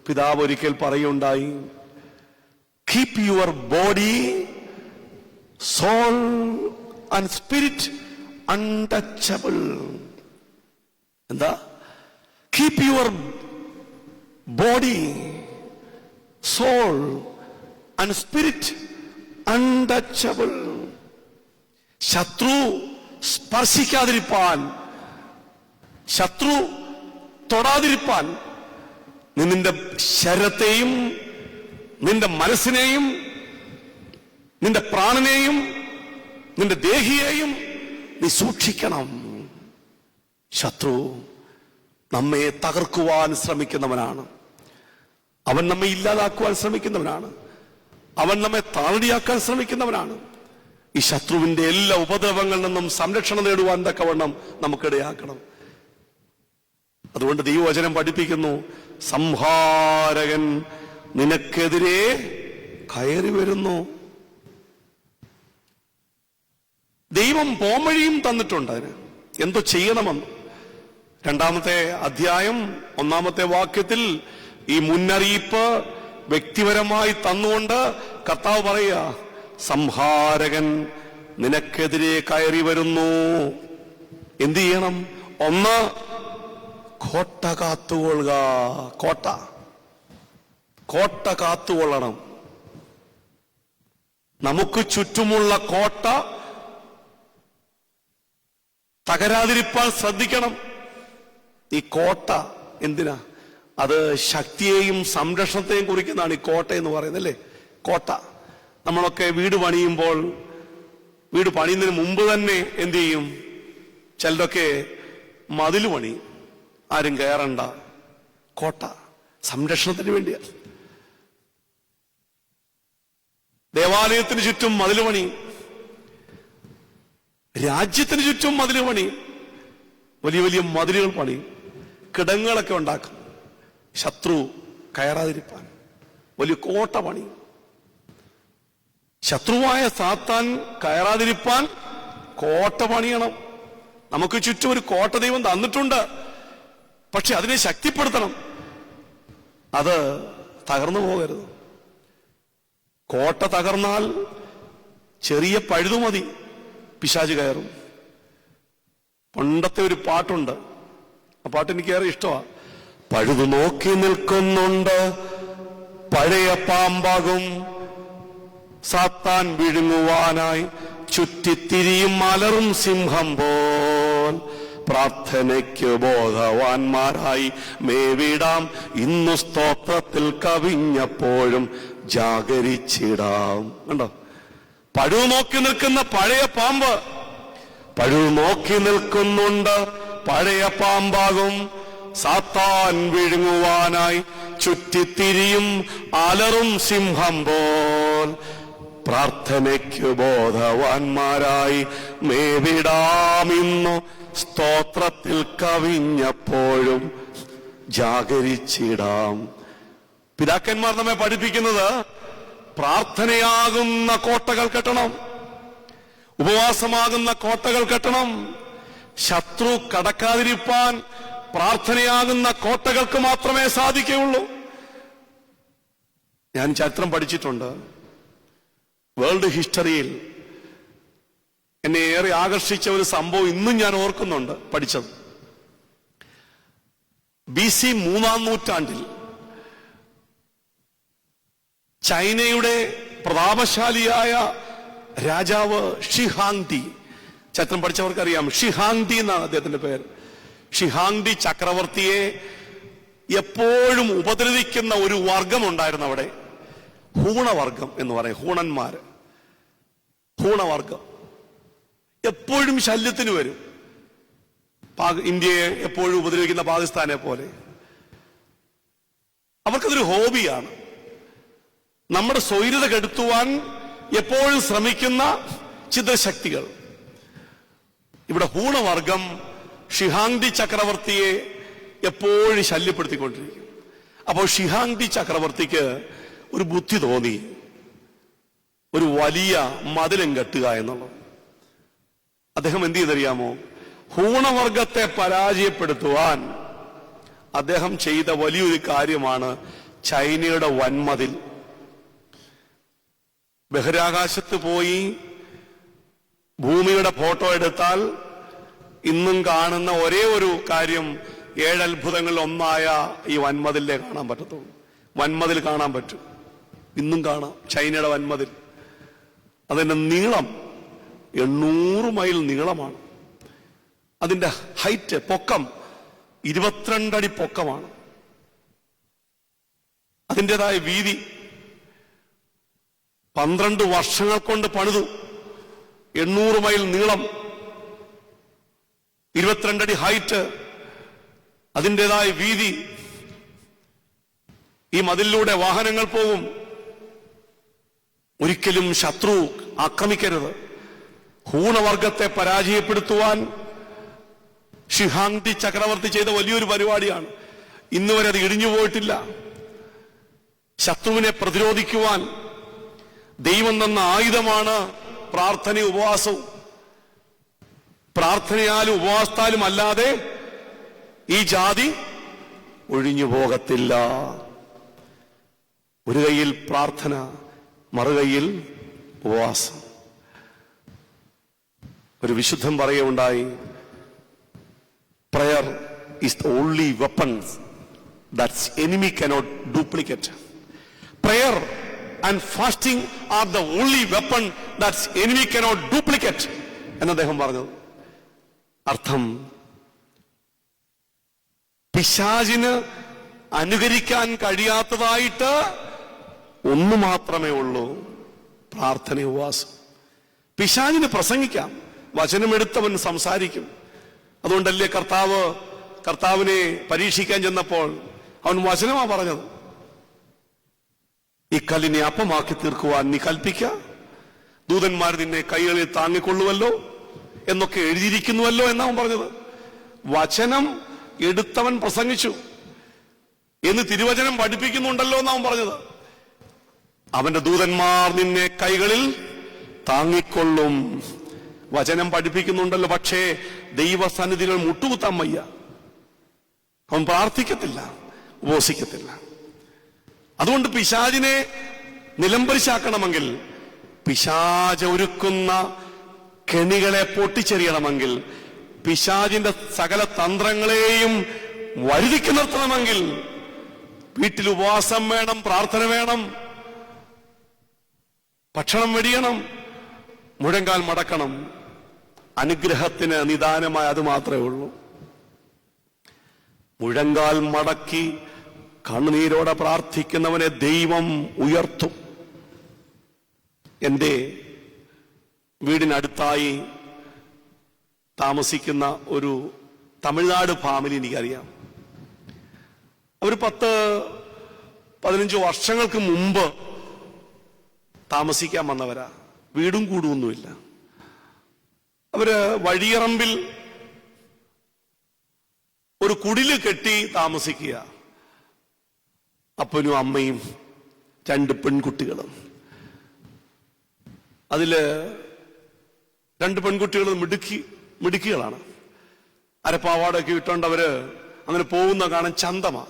പിതാവ് ഒരിക്കൽ പറയുണ്ടായി, keep your body, soul and spirit untouchable. എന്താ? Keep your body, soul and spirit untouchable. ശത്രു സ്പർശിക്കാതിരിപ്പാൻ, ശത്രു തൊടാതിരിപ്പാൻ നിന്റെ ശരീരത്തെയും നിന്റെ മനസ്സിനെയും നിന്റെ പ്രാണനെയും നിന്റെ ദേഹിയെയും നീ സൂക്ഷിക്കണം. ശത്രു നമ്മെ തകർക്കുവാൻ ശ്രമിക്കുന്നവനാണ്. അവൻ നമ്മെ ഇല്ലാതാക്കുവാൻ ശ്രമിക്കുന്നവനാണ്. അവൻ നമ്മെ താഴടിയാക്കാൻ ശ്രമിക്കുന്നവനാണ്. ഈ ശത്രുവിന്റെ എല്ലാ ഉപദ്രവങ്ങളിൽ നിന്നും സംരക്ഷണം നേടുവാൻ തക്കവണ്ണം നമുക്കിടയാക്കണം. അതുകൊണ്ട് ദൈവവചനം പഠിപ്പിക്കുന്നു, സംഹാരകൻ നിനക്കെതിരെ കയറി വരുന്നു. ദൈവം പോംവഴിയും തന്നിട്ടുണ്ട് അതിന് എന്തോ ചെയ്യണമെന്ന്. 2-ാമത്തെ അധ്യായം 1-ാമത്തെ വാക്യത്തിൽ ഈ മുന്നറിയിപ്പ് വ്യക്തിപരമായി തന്നുകൊണ്ട് കർത്താവ് പറയുക, സംഹാരകൻ നിനക്കെതിരെ കയറി വരുന്നു. എന്ത് ചെയ്യണം? 1, കോട്ട കാത്തുകൊള്ളുക. കോട്ട കാത്തുകൊള്ളണം. നമുക്ക് ചുറ്റുമുള്ള കോട്ട തകരാതിരിപ്പാൻ ശ്രദ്ധിക്കണം. ഈ കോട്ട എന്തിനാ? അത് ശക്തിയെയും സംരക്ഷണത്തെയും കുറിക്കുന്നതാണ് ഈ കോട്ട എന്ന് പറയുന്നത്, അല്ലേ? കോട്ട. നമ്മളൊക്കെ വീട് പണിയുമ്പോൾ, വീട് പണിയുന്നതിന് മുമ്പ് തന്നെ എന്ത് ചെയ്യും? ചിലരൊക്കെ മതിൽ പണി, ആരും കയറണ്ട. കോട്ട സംരക്ഷണത്തിന് വേണ്ടിയാണ്. ദേവാലയത്തിന് ചുറ്റും മതിൽ പണി, രാജ്യത്തിന് ചുറ്റും മതിൽ പണി, വലിയ വലിയ മതിലുകൾ പണി, കിടങ്ങുകളൊക്കെ ഉണ്ടാക്കും. ശത്രു കയറാതിരിപ്പാൻ വലിയ കോട്ട പണി. ശത്രുവായ സാത്താൻ കയറാതിരിപ്പാൻ കോട്ട പണിയണം. നമുക്ക് ചുറ്റും ഒരു കോട്ട ദൈവം തന്നിട്ടുണ്ട്. പക്ഷെ അതിനെ ശക്തിപ്പെടുത്തണം. അത് തകർന്നു പോകരുത്. കോട്ട തകർന്നാൽ ചെറിയ പഴുതുമതി, പിശാച് കയറും. പണ്ടത്തെ ഒരു പാട്ടുണ്ട്, ആ പാട്ട് എനിക്കേറെ ഇഷ്ടമാണ്. പഴുതു നോക്കി നിൽക്കുന്നുണ്ട് പഴയ പാമ്പാകും, സാത്താൻ വിഴുങ്ങുവാനായി ചുറ്റിത്തിരിയും അലറും സിംഹം പോൽ. പ്രാർത്ഥനയ്ക്ക് ബോധവാന്മാരായി മേവിടാം, ഇന്നു സ്തോത്രത്തിൽ കവിഞ്ഞപ്പോഴും ജാഗരിച്ചിടാം. കണ്ടോ? പഴുതു നോക്കി നിൽക്കുന്ന പഴയ പാമ്പ്, പഴുതു നോക്കി നിൽക്കുന്നുണ്ട് പഴയ പാമ്പാകും, സാത്താൻ വിഴുങ്ങുവാനായി ചുറ്റിത്തിരിയും അലറും സിംഹം പോൽ. പ്രാർത്ഥനയ്ക്ക് ബോധവാന്മാരായി മേവിടാമിന്നു സ്തോത്രത്തിൽ കവിഞ്ഞപ്പോഴും ജാഗരിച്ചിടാം. പിതാക്കന്മാർ നമ്മെ പഠിപ്പിക്കുന്നത് പ്രാർത്ഥനയാകുന്ന കോട്ടകൾ കെട്ടണം, ഉപവാസമാകുന്ന കോട്ടകൾ കെട്ടണം. ശത്രു കടക്കാതിരിപ്പാൻ പ്രാർത്ഥനയാകുന്ന കോട്ടകൾക്ക് മാത്രമേ സാധിക്കുകയുള്ളൂ. ഞാൻ ചരിത്രം പഠിച്ചിട്ടുണ്ട്. വേൾഡ് ഹിസ്റ്ററിയിൽ എന്നെ ഏറെ ആകർഷിച്ച ഒരു സംഭവം ഇന്നും ഞാൻ ഓർക്കുന്നുണ്ട്, പഠിച്ചത്. BC 3-ാം നൂറ്റാണ്ടിൽ ചൈനയുടെ പ്രതാപശാലിയായ രാജാവ് ഷിഹാങ്ഡി, ചരിത്രം പഠിച്ചവർക്കറിയാം, ഷിഹാങ്ഡി എന്നാണ് അദ്ദേഹത്തിന്റെ പേര്. ഷിഹാങ്ഡി ചക്രവർത്തിയെ എപ്പോഴും ഉപദ്രവിക്കുന്ന ഒരു വർഗമുണ്ടായിരുന്നു അവിടെ, ഹൂണവർഗം എന്ന് പറയും. ഹൂണവർഗം എപ്പോഴും ശല്യത്തിന് വരും. ഇന്ത്യയെ എപ്പോഴും ഉപദ്രവിക്കുന്ന പാകിസ്ഥാനെ പോലെ. അവർക്കതൊരു ഹോബിയാണ്. നമ്മുടെ സ്വൈര്യത കെടുത്തുവാൻ എപ്പോഴും ശ്രമിക്കുന്ന ചിത്രശക്തികൾ. ഇവിടെ ഹൂണവർഗം ഷിഹാങ്ഡി ചക്രവർത്തിയെ എപ്പോഴും ശല്യപ്പെടുത്തിക്കൊണ്ടിരിക്കും. അപ്പോൾ ഷിഹാങ്ഡി ചക്രവർത്തിക്ക് ഒരു ബുദ്ധി തോന്നി, ഒരു വലിയ മതിലും കെട്ടുക എന്നുള്ളത്. അദ്ദേഹം എന്ത് ചെയ്തറിയാമോ? ഹൂണവർഗത്തെ പരാജയപ്പെടുത്തുവാൻ അദ്ദേഹം ചെയ്ത വലിയൊരു കാര്യമാണ് ചൈനയുടെ വൻമതിൽ. ബഹിരാകാശത്ത് പോയി ഭൂമിയുടെ ഫോട്ടോ എടുത്താൽ ഇന്നും കാണുന്ന ഒരേ ഒരു കാര്യം, 7 അത്ഭുതങ്ങളിൽ ഒന്നായ ഈ വൻമതിലെ കാണാൻ പറ്റത്തുള്ളൂ. വൻമതിൽ കാണാൻ പറ്റും, ഇന്നും കാണാം ചൈനയുടെ വൻമതിൽ. അതിൻ്റെ നീളം 800 മൈൽ നീളമാണ്. അതിൻ്റെ ഹൈറ്റ്, പൊക്കം 22 അടി പൊക്കമാണ്. അതിൻ്റെതായ വീതി 12 വർഷങ്ങൾ കൊണ്ട് പണിതു. 800 മൈൽ നീളം, 22 അടി ഹൈറ്റ്, അതിൻ്റെതായ വീതി. ഈ മതിലിലൂടെ വാഹനങ്ങൾ പോകും. ഒരിക്കലും ശത്രു ആക്രമിക്കരുത്. ഹൂണവർഗത്തെ പരാജയപ്പെടുത്തുവാൻ ഷിഹാങ്തി ചക്രവർത്തി ചെയ്ത വലിയൊരു പരിപാടിയാണ്. ഇന്നുവരെ അത് ഇടിഞ്ഞു പോയിട്ടില്ല. ശത്രുവിനെ പ്രതിരോധിക്കുവാൻ ദൈവം തന്ന ആയുധമാണ് പ്രാർത്ഥനയും ഉപവാസവും. പ്രാർത്ഥനയാലും ഉപവാസത്താലും അല്ലാതെ ഈ ജാതി ഒഴിഞ്ഞു പോകത്തില്ല. ഒരു കൈയിൽ പ്രാർത്ഥന, മറുകൈയിൽ ഉപവാസം. ഒരു വിശുദ്ധൻ പറയുകയുണ്ടായി, prayer is the only weapon that enemy cannot duplicate. Prayer and fasting are the only weapon that enemy cannot duplicate എന്ന് അദ്ദേഹം പറഞ്ഞത്. അർത്ഥം, പിശാചിന് അനുകരിക്കാൻ കഴിയാത്തതായിട്ട് ഒന്നു മാത്രമേ ഉള്ളൂ, പ്രാർത്ഥന, ഉപവാസം. പിശാചിന് പ്രസംഗിക്കാം, വചനമെടുത്തവൻ സംസാരിക്കും. അതുകൊണ്ടല്ലേ കർത്താവിനെ പരീക്ഷിക്കാൻ ചെന്നപ്പോൾ അവൻ വചനമാ പറഞ്ഞത്. ഈ കല്ലിനെ അപ്പമാക്കി തീർക്കുവാൻ നീ കൽപ്പിക്ക, ദൂതന്മാർ നിന്നെ കൈകളിൽ താങ്ങിക്കൊള്ളുവല്ലോ എന്നൊക്കെ എഴുതിയിരിക്കുന്നുവല്ലോ എന്നാവും പറഞ്ഞത്. വചനം എടുത്തവൻ പ്രസംഗിച്ചു എന്ന് തിരുവചനം പഠിപ്പിക്കുന്നുണ്ടല്ലോ എന്നാവും പറഞ്ഞത്. അവന്റെ ദൂതന്മാർ നിന്നെ കൈകളിൽ താങ്ങിക്കൊള്ളും. വചനം പഠിപ്പിക്കുന്നുണ്ടല്ലോ, പക്ഷേ ദൈവസന്നിധികൾ മുട്ടുകുത്താൻ വയ്യ. അവൻ പ്രാർത്ഥിക്കത്തില്ല, ഉപവസിക്കത്തില്ല. അതുകൊണ്ട് പിശാചിനെ നിലംപരിശാക്കണമെങ്കിൽ, പിശാച് ഒരുക്കുന്ന കെണികളെ പൊട്ടിച്ചെറിയണമെങ്കിൽ, പിശാചിന്റെ സകല തന്ത്രങ്ങളെയും വഴുതിക്ക് നിർത്തണമെങ്കിൽ വീട്ടിൽ ഉപവാസം വേണം, പ്രാർത്ഥന വേണം, ഭക്ഷണം വെടിയണം, മുഴങ്കാൽ മടക്കണം. അനുഗ്രഹത്തിന് നിദാനമായ അത് മാത്രമേ ഉള്ളൂ. മുഴങ്കാൽ മടക്കി കണ്ണുനീരോടെ പ്രാർത്ഥിക്കുന്നവനെ ദൈവം ഉയർത്തും. എൻ്റെ വീടിനടുത്തായി താമസിക്കുന്ന ഒരു തമിഴ്നാട് ഫാമിലി എനിക്കറിയാം. അവർ 10-15 വർഷങ്ങൾക്ക് മുമ്പ് താമസിക്കാൻ വന്നവരാ. വീടും കൂടുമൊന്നുമില്ല. അവര് വഴിയറമ്പിൽ ഒരു കുടില് കെട്ടി താമസിക്കുക. അപ്പനും അമ്മയും 2 പെൺകുട്ടികളും. അതില് 2 പെൺകുട്ടികൾ മിടുക്കികളാണ്. അരപ്പാവാടൊക്കെ ഇട്ടോണ്ടവര് അങ്ങനെ പോകുന്ന കാണാൻ ചന്തമാ.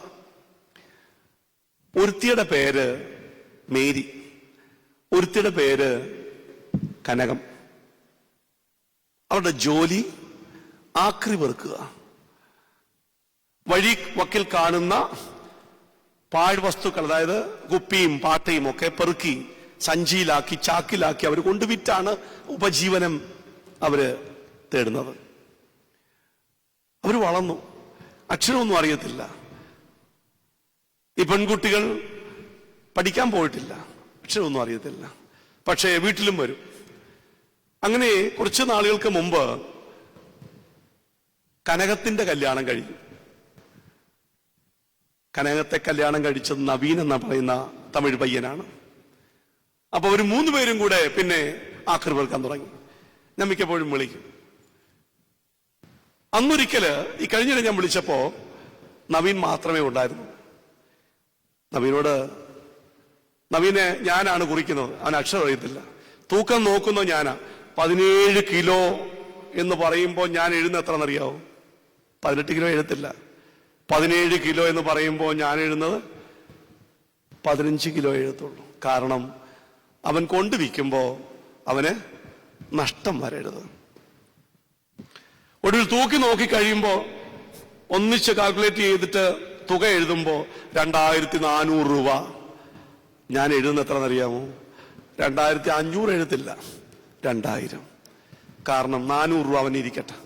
ഒരുത്തിയുടെ പേര് മേരി, ഒരുത്തിയുടെ പേര് കനകം. അവരുടെ ജോലി ആക്രി പെറുക്കുക. വഴി വക്കിൽ കാണുന്ന പാഴ്വസ്തുക്കൾ, അതായത് കുപ്പിയും പാട്ടയും ഒക്കെ പെറുക്കി സഞ്ചിയിലാക്കി ചാക്കിലാക്കി അവർ കൊണ്ടുവിറ്റാണ് ഉപജീവനം അവര് തേടുന്നത്. അവർ വളർന്നു, അക്ഷരമൊന്നും അറിയത്തില്ല. ഈ പെൺകുട്ടികൾ പഠിക്കാൻ പോയിട്ടില്ല, അക്ഷരമൊന്നും അറിയത്തില്ല. പക്ഷേ വീട്ടിലും വരും. അങ്ങനെ കുറച്ച് നാളുകൾക്ക് മുമ്പ് കനകത്തിന്റെ കല്യാണം കഴിഞ്ഞു. കനകത്തെ കല്യാണം കഴിച്ചത് നവീൻ എന്ന് പറയുന്ന തമിഴ് പയ്യനാണ്. അപ്പൊ അവർ 3 പേരും കൂടെ പിന്നെ ആക്രി പെറുക്കാൻ തുടങ്ങി. ഞാൻ മിക്കപ്പോഴും വിളിക്കും. അന്നൊരിക്കല് ഈ കഴിഞ്ഞിടെ ഞാൻ വിളിച്ചപ്പോ നവീൻ മാത്രമേ ഉണ്ടായിരുന്നു. നവീനെ ഞാനാണ് കുറിക്കുന്നത്, അവൻ അക്ഷരം അറിയത്തില്ല. തൂക്കം നോക്കുന്നത് ഞാനാ. 17 കിലോ എന്ന് പറയുമ്പോൾ ഞാൻ എഴുതുന്ന എത്ര എന്നറിയാവോ? 18 കിലോ എഴുതത്തില്ല. 17 കിലോ എന്ന് പറയുമ്പോൾ ഞാൻ എഴുതുന്നത് 15 കിലോ എഴുതത്തുള്ളൂ. കാരണം അവൻ കൊണ്ടുവിൽക്കുമ്പോൾ അവന് നഷ്ടം വരരുത്. ഒടുവിൽ തൂക്കി നോക്കി കഴിയുമ്പോൾ ഒന്നിച്ച് കാൽക്കുലേറ്റ് ചെയ്തിട്ട് തുക എഴുതുമ്പോൾ 2400 രൂപ. ഞാൻ എഴുതുന്ന എത്ര എന്നറിയാമോ? 2500 എഴുതത്തില്ല. 2000. കാരണം 400 രൂപ അവന് ഇരിക്കട്ടെ,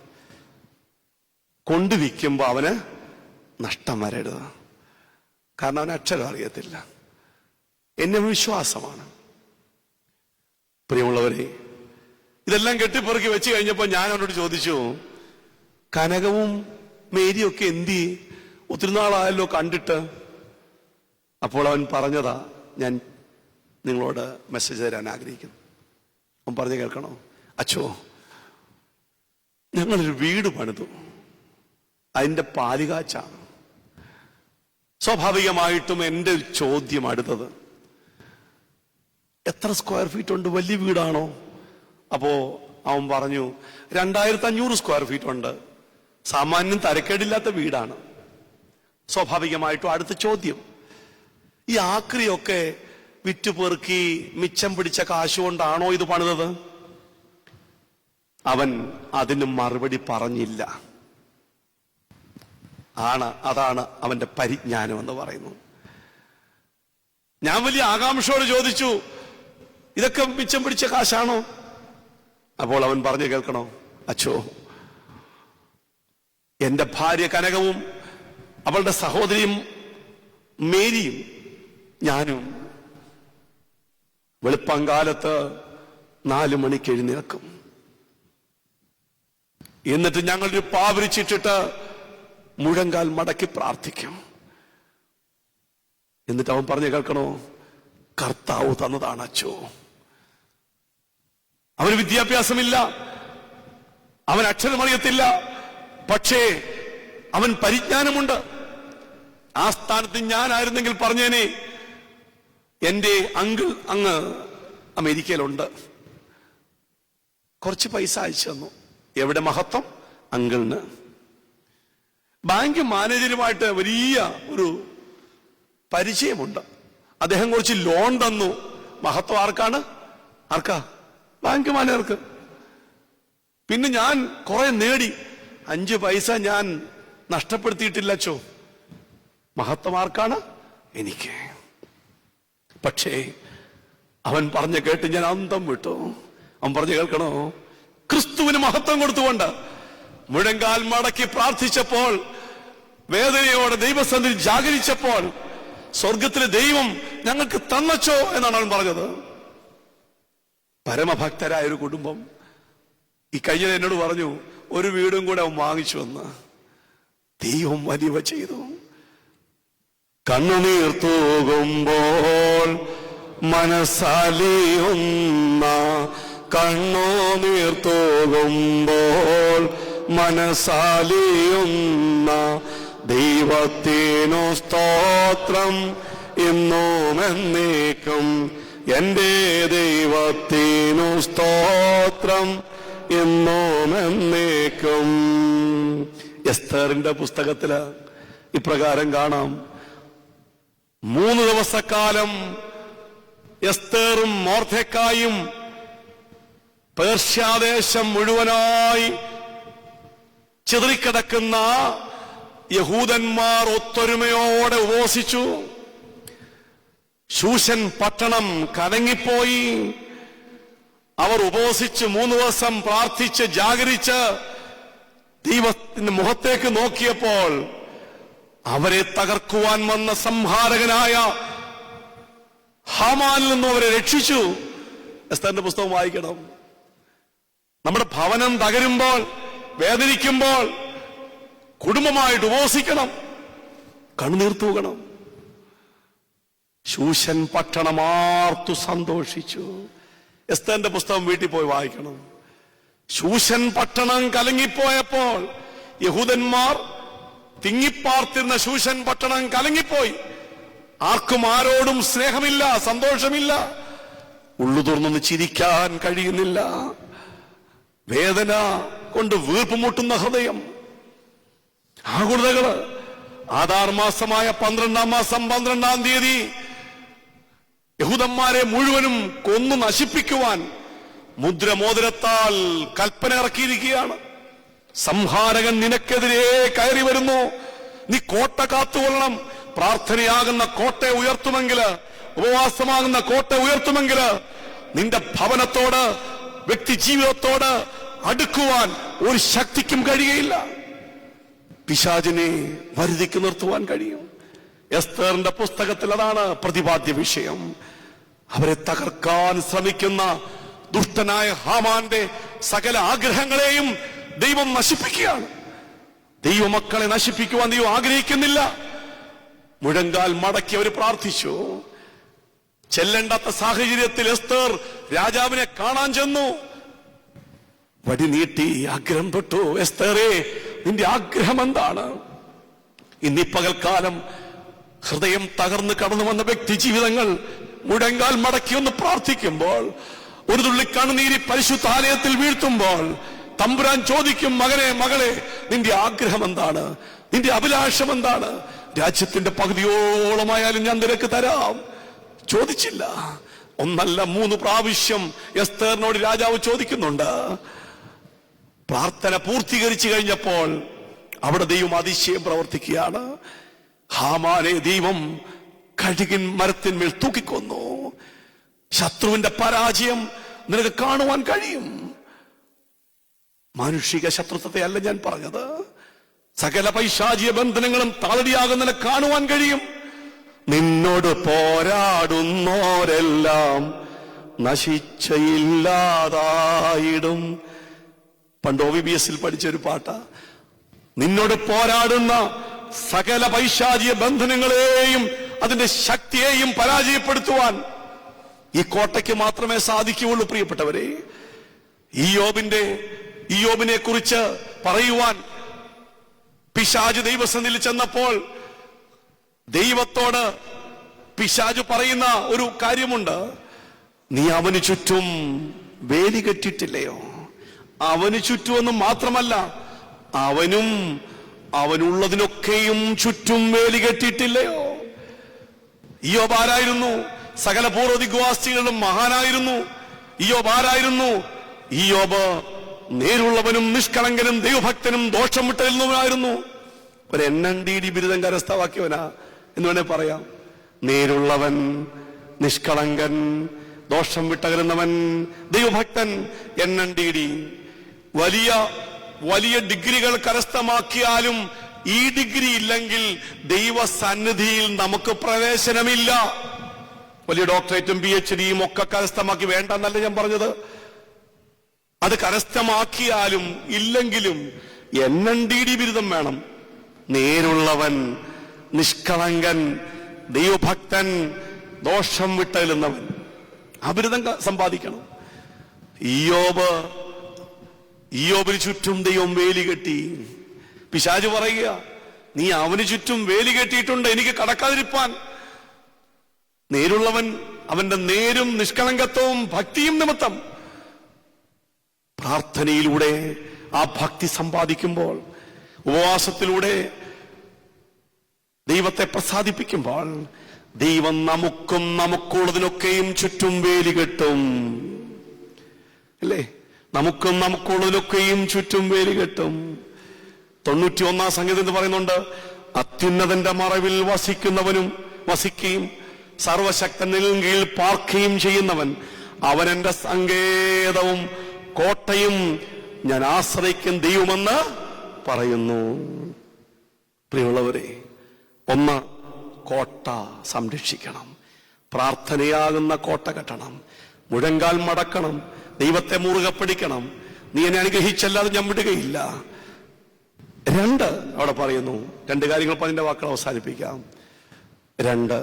കൊണ്ടുവിൽക്കുമ്പോ അവന് നഷ്ടം വരരുത്. കാരണം അവന് അക്ഷരം അറിയത്തില്ല. എന്നെ വിശ്വാസമാണ്. പ്രിയമുള്ളവരെ, ഇതെല്ലാം കെട്ടിപ്പെറുക്കി വെച്ച് കഴിഞ്ഞപ്പോ ഞാൻ അവനോട് ചോദിച്ചു, കനകവും മേരിയും ഒക്കെ എന്തി, ഒത്തിരി നാളായല്ലോ കണ്ടിട്ട്. അപ്പോൾ അവൻ പറഞ്ഞതാ, ഞാൻ നിങ്ങളോട് മെസ്സേജ് തരാൻ ആഗ്രഹിക്കുന്നു. അവൻ പറഞ്ഞു കേൾക്കണോ? അച്ചോ, ഞങ്ങളൊരു വീട് പണിതു, അതിന്റെ പാലുകാച്ചാണ്. സ്വാഭാവികമായിട്ടും എൻ്റെ ചോദ്യം അടുത്തത്, എത്ര സ്ക്വയർ ഫീറ്റ് ഉണ്ട്? വലിയ വീടാണോ? അപ്പോ അവൻ പറഞ്ഞു 2500 സ്ക്വയർ ഫീറ്റ് ഉണ്ട്, സാമാന്യം തരക്കേടില്ലാത്ത വീടാണ്. സ്വാഭാവികമായിട്ടും അടുത്ത ചോദ്യം, ഈ ആക്രിയൊക്കെ വിറ്റുപെറുക്കി മിച്ചം പിടിച്ച കാശുകൊണ്ടാണോ ഇത് പണിതത്? അവൻ അതിന് മറുപടി പറഞ്ഞില്ല. അതാണ് അവന്റെ പരിജ്ഞാനം എന്ന് പറയുന്നത്. ഞാൻ വലിയ ആകാംക്ഷയോട് ചോദിച്ചു, ഇതൊക്കെ മിച്ചം പിടിച്ച കാശാണോ? അപ്പോൾ അവൻ പറഞ്ഞു കേൾക്കണോ? അച്ചോ, എന്റെ ഭാര്യ കനകവും അവളുടെ സഹോദരിയും മേരിയും ഞാനും വെളുപ്പങ്കാലത്ത് 4 മണിക്ക് എഴുന്നേൽക്കും. എന്നിട്ട് ഞങ്ങളൊരു പാവരിച്ചിട്ടിട്ട് മുഴങ്കാൽ മടക്കി പ്രാർത്ഥിക്കും. എന്നിട്ട് അവൻ പറഞ്ഞു കേൾക്കണോ? കർത്താവ് തന്നതാണ് അച്ചോ. അവന് വിദ്യാഭ്യാസമില്ല, അവൻ അക്ഷരമറിയത്തില്ല, പക്ഷേ അവൻ പരിജ്ഞാനമുണ്ട്. ആ സ്ഥാനത്ത് ഞാനായിരുന്നെങ്കിൽ പറഞ്ഞേനെ, എന്റെ അങ്കിൾ അങ്ങ് അമേരിക്കയിലുണ്ട്, കുറച്ച് പൈസ അയച്ചു തന്നു. എവിടെ മഹത്വം? അങ്കിളിന്. ബാങ്ക് മാനേജരുമായിട്ട് വലിയ ഒരു പരിചയമുണ്ട്, അദ്ദേഹം കുറച്ച് ലോൺ തന്നു. മഹത്വം ആർക്കാണ്? ആർക്കാ? ബാങ്ക് മാനേജർക്ക്. പിന്നെ ഞാൻ കുറെ നേടി, 5 പൈസ ഞാൻ നഷ്ടപ്പെടുത്തിയിട്ടില്ലച്ചോ. മഹത്വം ആർക്കാണ്? എനിക്ക്. പക്ഷേ അവൻ പറഞ്ഞ കേട്ട് ഞാൻ അന്തം വിട്ടു. അവൻ പറഞ്ഞു കേൾക്കണോ? ക്രിസ്തുവിന് മഹത്വം കൊടുത്തുകൊണ്ട് മുഴങ്കാൽ മടക്കി പ്രാർത്ഥിച്ചപ്പോൾ, വേദനയോടെ ദൈവസന്നിധി ജാഗരിച്ചപ്പോൾ, സ്വർഗത്തിലെ ദൈവം ഞങ്ങൾക്ക് തന്നച്ചോ എന്നാണ് അവൻ പറഞ്ഞത്. പരമഭക്തരായ ഒരു കുടുംബം ഈ കഴിഞ്ഞ എന്നോട് പറഞ്ഞു, ഒരു വീടും കൂടെ അവൻ വാങ്ങിച്ചു വന്ന്. ദൈവം വലിയ ചെയ്തു. കണ്ണുനീർ തൂകുമ്പോൾ മനസ്സലിയുന്ന, കണ്ണുനീർ തൂകുമ്പോൾ മനസ്സലിയുന്ന ദൈവത്തിനു സ്തോത്രം ഇന്നും എന്നേക്കും. എന്റെ ദൈവത്തിനു സ്തോത്രം ഇന്നും എന്നേക്കും. എസ്തറിന്റെ പുസ്തകത്തില് ഇപ്രകാരം കാണാം, 3 ദിവസക്കാലം എസ്തേറും മൊർദെഖായും പേർഷ്യാദേശം മുഴുവനായി ചിതറിക്കിടക്കുന്ന യഹൂദന്മാർ ഒത്തൊരുമയോടെ ഉപവസിച്ചു. ശൂഷൻ പട്ടണം കലങ്ങിപ്പോയി. അവർ ഉപവസിച്ച് 3 ദിവസം പ്രാർത്ഥിച്ച് ജാഗരിച്ച് ദൈവത്തിന്റെ മുഖത്തേക്ക് നോക്കിയപ്പോൾ അവരെ തകർക്കുവാൻ വന്ന സംഹാരകനായ ഹാമാനിൽ നിന്നും അവരെ രക്ഷിച്ചു. എസ്തറിന്റെ പുസ്തകം വായിക്കണം. നമ്മുടെ ഭവനം തകരുമ്പോൾ, വേദനിക്കുമ്പോൾ കുടുംബമായിട്ട് ഉപവസിക്കണം, കണ്ണുനീർ തൂകണം. ശൂഷൻ പട്ടണമാർത്തു സന്തോഷിച്ചു. എസ്തറിന്റെ പുസ്തകം വീട്ടിൽ പോയി വായിക്കണം. ശൂഷൻ പട്ടണം കലങ്ങിപ്പോയപ്പോൾ, യഹൂദന്മാർ തിങ്ങിപ്പാർത്തിരുന്ന ശൂഷൻ പട്ടണം കലങ്ങിപ്പോയി. ആർക്കും ആരോടും സ്നേഹമില്ല, സന്തോഷമില്ല, ഉള്ളു തുറന്നൊന്ന് ചിരിക്കാൻ കഴിയുന്നില്ല. വേദന കൊണ്ട് വീർപ്പുമുട്ടുന്ന ഹൃദയം, ആകുലതകള്. ആദാർ മാസമായ 12-ാം മാസം 12-ാം തീയതി യഹൂദന്മാരെ മുഴുവനും കൊന്നു നശിപ്പിക്കുവാൻ മുദ്രമോതിരത്താൽ കൽപ്പന ഇറക്കിയിരിക്കുകയാണ്. സംഹാരകൻ നിനക്കെതിരെ കയറി വരുന്നു, നീ കോട്ട കാത്തുകൊള്ളണം. പ്രാർത്ഥനയാകുന്ന കോട്ട ഉയർത്തുമെങ്കിൽ, ഉപവാസമാകുന്ന കോട്ട ഉയർത്തുമെങ്കിൽ നിന്റെ ഭവനത്തോട് വ്യക്തി ജീവിതത്തോട് അടുക്കുവാൻ ഒരു ശക്തിക്കും കഴിയുകയില്ല. പിശാചിനെ വരുതിക്ക് നിർത്തുവാൻ കഴിയും. എസ്തേറിന്റെ പുസ്തകത്തിൽ അതാണ് പ്രതിപാദ്യ വിഷയം. അവരെ തകർക്കാൻ ശ്രമിക്കുന്ന ദുഷ്ടനായ ഹാമാന്റെ സകല ആഗ്രഹങ്ങളെയും ദൈവം നശിപ്പിക്കുകയാണ്. ദൈവമക്കളെ നശിപ്പിക്കുവാൻ ദൈവം ആഗ്രഹിക്കുന്നില്ല. മുഴങ്കാൽ മടക്കി അവർ പ്രാർത്ഥിച്ചു. ചെല്ലേണ്ടാത്ത സാഹചര്യത്തിൽ എസ്തേർ രാജാവിനെ കാണാൻ ചെന്നു. വടി നീട്ടി ആഗ്രഹം തൊട്ടു. എസ്തേറേ, നിന്റെ ആഗ്രഹം എന്താണ്? ഇന്നീ പകൽക്കാലം ഹൃദയം തകർന്ന് കടന്നു വന്ന വ്യക്തി ജീവിതങ്ങൾ മുഴങ്കാൽ മടക്കി ഒന്ന് പ്രാർത്ഥിക്കുമ്പോൾ, ഒരു തുള്ളി കണ്ണുനീരി പരിശുദ്ധാലയത്തിൽ വീഴ്ത്തുമ്പോൾ തമ്പുരാൻ ചോദിക്കും, മകനെ മകളെ, നിന്റെ ആഗ്രഹം എന്താണ്? നിന്റെ അഭിലാഷം എന്താണ്? രാജ്യത്തിന്റെ പകുതിയോളമായാലും ഞാൻ നിനക്ക് തരാം. ചോദിച്ചില്ല. ഒന്നല്ല 3 പ്രാവശ്യം എസ്തേറിനോട് രാജാവ് ചോദിക്കുന്നുണ്ട്. പ്രാർത്ഥന പൂർത്തീകരിച്ചു കഴിഞ്ഞപ്പോൾ അവിടെ ദൈവം അതിശയം പ്രവർത്തിക്കുകയാണ്. ഹാമാനെ ദൈവം കഴുകിൻ മരത്തിന്മേൽ തൂക്കിക്കൊന്നു. ശത്രുവിന്റെ പരാജയം നിനക്ക് കാണുവാൻ കഴിയും. മാനുഷിക ശത്രുത്വത്തെ അല്ല ഞാൻ പറഞ്ഞത്. സകല പൈശാചിക ബന്ധനങ്ങളും താളടിയാകുന്നതിനെ കാണുവാൻ കഴിയും. നിന്നോട് പോരാടുന്നോരെല്ലാം നശിച്ചയില്ലാതായിടും. പണ്ട് OVBS പഠിച്ചൊരു പാട്ടാ. നിന്നോട് പോരാടുന്ന സകല പൈശാചിക ബന്ധനങ്ങളെയും അതിന്റെ ശക്തിയെയും പരാജയപ്പെടുത്തുവാൻ ഈ കോട്ടയ്ക്ക് മാത്രമേ സാധിക്കുകയുള്ളൂ. പ്രിയപ്പെട്ടവരെ, ഇയ്യോബിനെ കുറിച്ച് പറയുവാൻ പിശാച് ദൈവസന്നിധിയിൽ ചെന്നപ്പോൾ ദൈവത്തോട് പിശാച് പറയുന്ന ഒരു കാര്യമുണ്ട്. നീ അവന് ചുറ്റും വേലി കെട്ടിട്ടില്ലയോ? അവന് ചുറ്റുമെന്ന് മാത്രമല്ല, അവനുള്ളതിനൊക്കെയും ചുറ്റും വേലി കെട്ടിയിട്ടില്ലയോ? ഇയ്യോബ് ആരായിരുന്നു? സകല പൂർവ്വദിഗ്വാസികളും മഹാനായിരുന്നു. ഇയ്യോബ് ആരായിരുന്നു? ഇയ്യോബ് നേരുള്ളവനും നിഷ്കളങ്കനും ദൈവഭക്തനും ദോഷം വിട്ടരുന്നവനായിരുന്നു. ഒരു NNDD ബിരുദം കരസ്ഥമാക്കിയവനാ എന്ന് വേണേ പറയാം. നേരുള്ളവൻ, നിഷ്കളങ്കൻ, ദോഷം വിട്ടകരുന്നവൻ, ദൈവഭക്തൻ, NNDD. വലിയ വലിയ ഡിഗ്രികൾ കരസ്ഥമാക്കിയാലും ഈ ഡിഗ്രി ഇല്ലെങ്കിൽ ദൈവസന്നിധിയിൽ നമുക്ക് പ്രവേശനമില്ല. വലിയ ഡോക്ടറേറ്റും PhDയും ഒക്കെ കരസ്ഥമാക്കി വേണ്ടെന്നല്ല ഞാൻ പറഞ്ഞത്. അത് കരസ്ഥമാക്കിയാലും ഇല്ലെങ്കിലും NNDD ബിരുദം വേണം. നേരുള്ളവൻ, നിഷ്കളങ്കൻ, ദൈവഭക്തൻ, ദോഷം വിട്ടകലുന്നവൻ, ആ ബിരുദം സമ്പാദിക്കണം. ഇയ്യോബിന് ചുറ്റും ദൈവം വേലി കെട്ടി. പിശാച് പറയുക, നീ അവന് ചുറ്റും വേലി കെട്ടിയിട്ടുണ്ട് എനിക്ക് കടക്കാതിരിപ്പാൻ. നേരുള്ളവൻ അവന്റെ നേരും നിഷ്കളങ്കത്വവും ഭക്തിയും നിമിത്തം പ്രാർത്ഥനയിലൂടെ ആ ഭക്തി സമ്പാദിക്കുമ്പോൾ, ഉപവാസത്തിലൂടെ ദൈവത്തെ പ്രസാദിപ്പിക്കുമ്പോൾ ദൈവം നമുക്കും നമുക്കുള്ളതിനൊക്കെയും ചുറ്റും വേലി കെട്ടും. അല്ലേ? നമുക്കും നമുക്കുള്ളതിനൊക്കെയും ചുറ്റും വേലി കെട്ടും. 91 സംഗീതം എന്ന് പറയുന്നുണ്ട്, അത്യുന്നതന്റെ മറവിൽ വസിക്കുകയും സർവശക്തനിൽ കീഴിൽ പാർക്കുകയും ചെയ്യുന്നവൻ അവൻ എന്റെ സങ്കേതവും കോട്ടയും ഞാൻ ആശ്രയിക്കും ദൈവമെന്ന് പറയുന്നു. പ്രിയമുള്ളവരെ, ഒന്ന്, കോട്ട സംരക്ഷിക്കണം. പ്രാർത്ഥനയാകുന്ന കോട്ട കെട്ടണം. മുഴങ്കാൽ മടക്കണം. ദൈവത്തെ മുറുകെ പിടിക്കണം. നീ എന്നെ അനുഗ്രഹിച്ചല്ലാതെ ഞാൻ വിടുകയില്ല. 2, അവിടെ പറയുന്നു, 2 കാര്യങ്ങൾ പറഞ്ഞ വാക്കുകൾ അവസാനിപ്പിക്കാം. 2,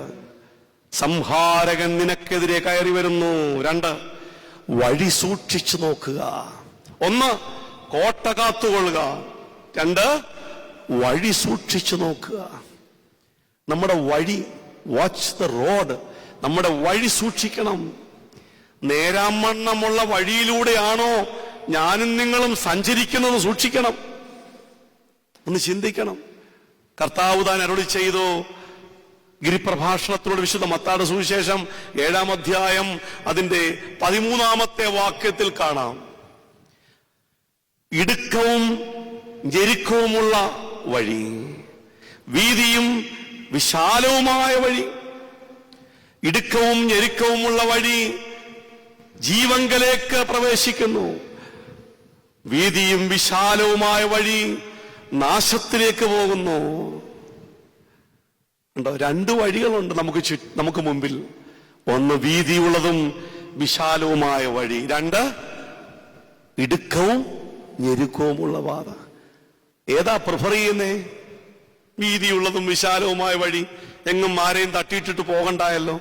സംഹാരകൻ നിനക്കെതിരെ കയറി വരുന്നു. 2, വഴി സൂക്ഷിച്ചു നോക്കുക. 1, കോട്ട കാത്തുകൊള്ളുക. 2, വഴി സൂക്ഷിച്ചു നോക്കുക. നമ്മുടെ വഴി, വാച്ച് ദ റോഡ്, നമ്മുടെ വഴി സൂക്ഷിക്കണം. നേരാമണ്ണമുള്ള വഴിയിലൂടെയാണോ ഞാനും നിങ്ങളും സഞ്ചരിക്കുന്നത് സൂക്ഷിക്കണം. ഒന്ന് ചിന്തിക്കണം. കർത്താവ് താൻ അരുളി ചെയ്തു ഗിരിപ്രഭാഷണത്തിലൂടെ, വിശുദ്ധ മത്തായിയുടെ സുവിശേഷം 7-ാം അധ്യായം അതിന്റെ 13-ാമത്തെ വാക്യത്തിൽ കാണാം, ഇടുക്കവും ഞെരുക്കവുമുള്ള വഴി, വീതിയും വിശാലവുമായ വഴി. ഇടുക്കവും ഞെരുക്കവുമുള്ള വഴി ജീവങ്കലേക്ക് പ്രവേശിക്കുന്നു. വീതിയും വിശാലവുമായ വഴി നാശത്തിലേക്ക് പോകുന്നു. ഉണ്ടോ? രണ്ട് വഴികളുണ്ട് നമുക്ക് മുമ്പിൽ. ഒന്ന് വീതിയുള്ളതും വിശാലവുമായ വഴി, രണ്ട് ഇടുക്കവും ഞെരുക്കവുമുള്ള പാത. ഏതാ പ്രിഫർ ചെയ്യുന്നേ? വീതിയുള്ളതും വിശാലവുമായ വഴി. എങ്ങും ആരെയും തട്ടിയിട്ടിട്ട് പോകണ്ടായല്ലോ.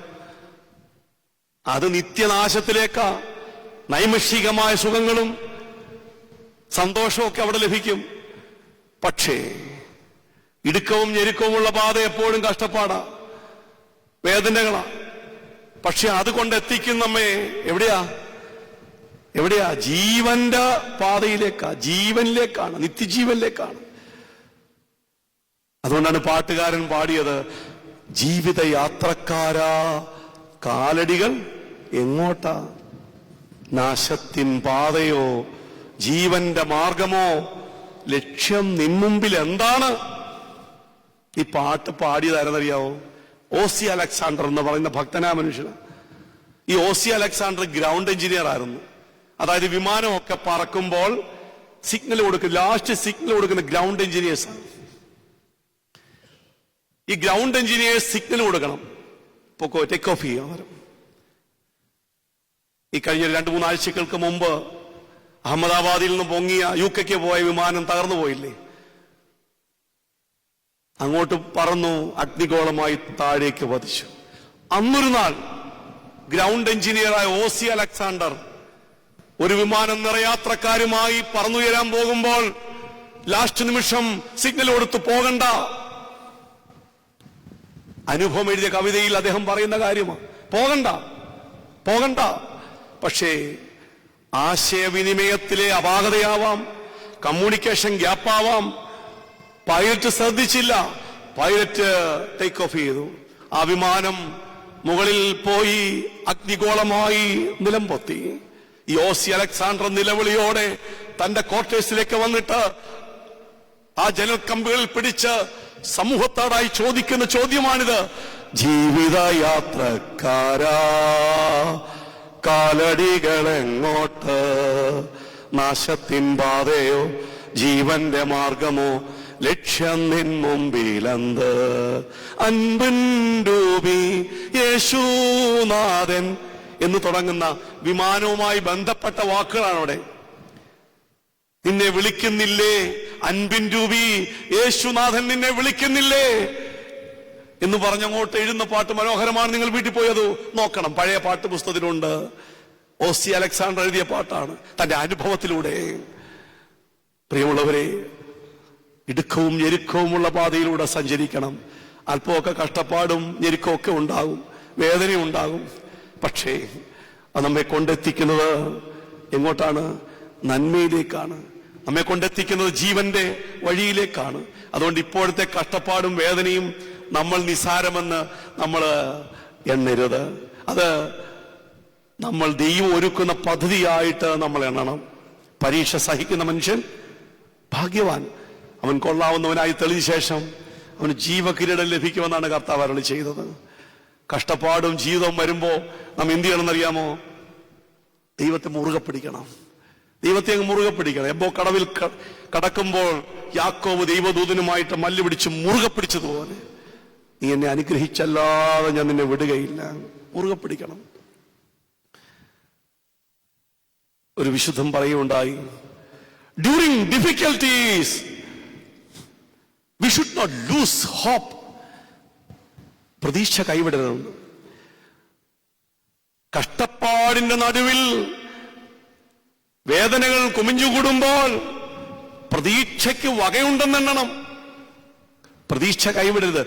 അത് നിത്യനാശത്തിലേക്കാ. നൈമിഷികമായ സുഖങ്ങളും സന്തോഷവും ഒക്കെ അവിടെ ലഭിക്കും. പക്ഷേ ഇടുക്കവും ഞെരുക്കവുമുള്ള പാത എപ്പോഴും കഷ്ടപ്പാടാ, വേദനകളാ. പക്ഷെ അതുകൊണ്ട് എത്തിക്കും നമ്മെ എവിടെയാ? ജീവന്റെ പാതയിലേക്കാ, ജീവനിലേക്കാണ്, നിത്യജീവനിലേക്കാണ്. അതുകൊണ്ടാണ് പാട്ടുകാരൻ പാടിയത്, ജീവിത യാത്രക്കാരാ കാലടികൾ എങ്ങോട്ടാ? നാശത്തിൻ പാതയോ ജീവന്റെ മാർഗമോ? ലക്ഷ്യം നിൻമുമ്പിൽ എന്താണ്? ഈ പാട്ട് പാടിയതാരെന്നറിയാവോ? ഓസി അലക്സാണ്ടർ എന്ന് പറയുന്ന ഭക്തനായ മനുഷ്യന്. ഈ ഓസി അലക്സാണ്ടർ ഗ്രൗണ്ട് എഞ്ചിനീയർ ആയിരുന്നു. അതായത് വിമാനമൊക്കെ പറക്കുമ്പോൾ സിഗ്നൽ കൊടുക്കുന്ന, ലാസ്റ്റ് സിഗ്നൽ കൊടുക്കുന്ന ഗ്രൗണ്ട് എഞ്ചിനീയേഴ്സ് ആണ്. ഈ ഗ്രൗണ്ട് എഞ്ചിനീയേഴ്സ് സിഗ്നൽ കൊടുക്കണം, ടേക്ക് ഓഫ് ചെയ്യാൻ. ഈ കഴിഞ്ഞ 2-3 ആഴ്ചകൾക്ക് മുമ്പ് അഹമ്മദാബാദിൽ നിന്ന് പൊങ്ങിയ UK പോയ വിമാനം തകർന്നു പോയില്ലേ? അങ്ങോട്ട് പറന്നു, അഗ്നിഗോളമായി താഴേക്ക് പതിച്ചു. അന്നൊരു നാൾ ഗ്രൗണ്ട് എഞ്ചിനീയറായ ഓസി അലക്സാണ്ടർ ഒരു വിമാനം നിറയാത്രക്കാരുമായി പറന്നുയരാൻ പോകുമ്പോൾ ലാസ്റ്റ് നിമിഷം സിഗ്നൽ കൊടുത്ത് പോകണ്ട. അനുഭവം എഴുതിയ കവിതയിൽ അദ്ദേഹം പറയുന്ന കാര്യമാണ്, പോകണ്ട. പക്ഷേ ആശയവിനിമയത്തിലെ അപാകതയാവാം, കമ്മ്യൂണിക്കേഷൻ ഗ്യാപ്പാവാം. പൈലറ്റ് ശ്രദ്ധിച്ചില്ല, പൈലറ്റ് ടേക്ക് ഓഫ് ചെയ്തു. ആ വിമാനം മുകളിൽ പോയി അഗ്നിഗോളമായി നിലം പൊത്തി. ഈ ഓസി അലക്സാണ്ടർ നിലവിളിയോടെ തന്റെ ക്വാർട്ടേഴ്സിലേക്ക് വന്നിട്ട് ആ ജനൽ കമ്പികളിൽ പിടിച്ച് സമൂഹത്തോടായി ചോദിക്കുന്ന ചോദ്യമാണിത്: ജീവിത യാത്രക്കാരാ കാലടികളെങ്ങോട്ട്? നാശത്തിൻ പാതയോ ജീവന്റെ മാർഗമോ? ലക്ഷ്യം നിൻ മുമ്പിലെന്ത്? അൻപിൻ രൂപി യേശുനാഥൻ എന്ന് തുടങ്ങുന്ന വിമാനവുമായി ബന്ധപ്പെട്ട വാക്കുകളാണ് അവിടെ. നിന്നെ വിളിക്കുന്നില്ലേ അൻപിൻ രൂപി യേശുനാഥൻ, നിന്നെ വിളിക്കുന്നില്ലേ എന്ന് പറഞ്ഞങ്ങോട്ട് എഴുതുന്ന പാട്ട് മനോഹരമാണ്. നിങ്ങൾ വീട്ടിൽ പോയി അത് നോക്കണം, പഴയ പാട്ട് പുസ്തകത്തിലുണ്ട്. ഓസി അലക്സാണ്ടർ എഴുതിയ പാട്ടാണ്, തന്റെ അനുഭവത്തിലൂടെ. പ്രിയമുള്ളവരെ, ഇടുക്കവും ഞെരുക്കവുമുള്ള പാതയിലൂടെ സഞ്ചരിക്കണം. അല്പമൊക്കെ കഷ്ടപ്പാടും ഞെരുക്കവും ഒക്കെ ഉണ്ടാകും, വേദനയും ഉണ്ടാകും. പക്ഷേ അത് നമ്മെ കൊണ്ടെത്തിക്കുന്നത് എങ്ങോട്ടാണ്? നന്മയിലേക്കാണ്. നമ്മെ കൊണ്ടെത്തിക്കുന്നത് ജീവന്റെ വഴിയിലേക്കാണ്. അതുകൊണ്ട് ഇപ്പോഴത്തെ കഷ്ടപ്പാടും വേദനയും നമ്മൾ നിസാരമെന്ന് നമ്മൾ എണ്ണരുത്. അത് നമ്മൾ ദൈവം ഒരുക്കുന്ന പദ്ധതിയായിട്ട് നമ്മൾ എണ്ണണം. പരീക്ഷ സഹിക്കുന്ന മനുഷ്യൻ ഭാഗ്യവാൻ, അവൻ കൊള്ളാവുന്നവനായി തെളിഞ്ഞ ശേഷം അവന് ജീവകിരീടം ലഭിക്കുമെന്നാണ് കർത്താവ് അരുളി ചെയ്തത്. കഷ്ടപ്പാടും ജീവിതവും വരുമ്പോ നാം എന്ത് ചെയ്യണമെന്നറിയാമോ? ദൈവത്തെ മുറുകെ പിടിക്കണം. ദൈവത്തെ അങ്ങ് മുറുകെ പിടിക്കണം. എബോ കടവിൽ കടക്കുമ്പോൾ യാക്കോബ് ദൈവദൂതനുമായിട്ട് മല്ല് പിടിച്ച് മുറുകെ പിടിച്ചതുപോലെ, നീ എന്നെ അനുഗ്രഹിച്ചല്ലാതെ ഞാൻ നിന്നെ വിടുകയില്ല. മുറുകെ പിടിക്കണം. ഒരു വിശുദ്ധൻ പറയുകയുണ്ടായി, during difficulties we should not lose hope. പ്രതീക്ഷ കൈവിടരുത്. കഷ്ടപ്പാടിന്റെ നടുവിൽ വേദനകൾ കുമിഞ്ഞുകൂടുമ്പോൾ പ്രതീക്ഷയ്ക്ക് വകയുണ്ടെന്നെണ്ണണം. പ്രതീക്ഷ കൈവിടരുത്.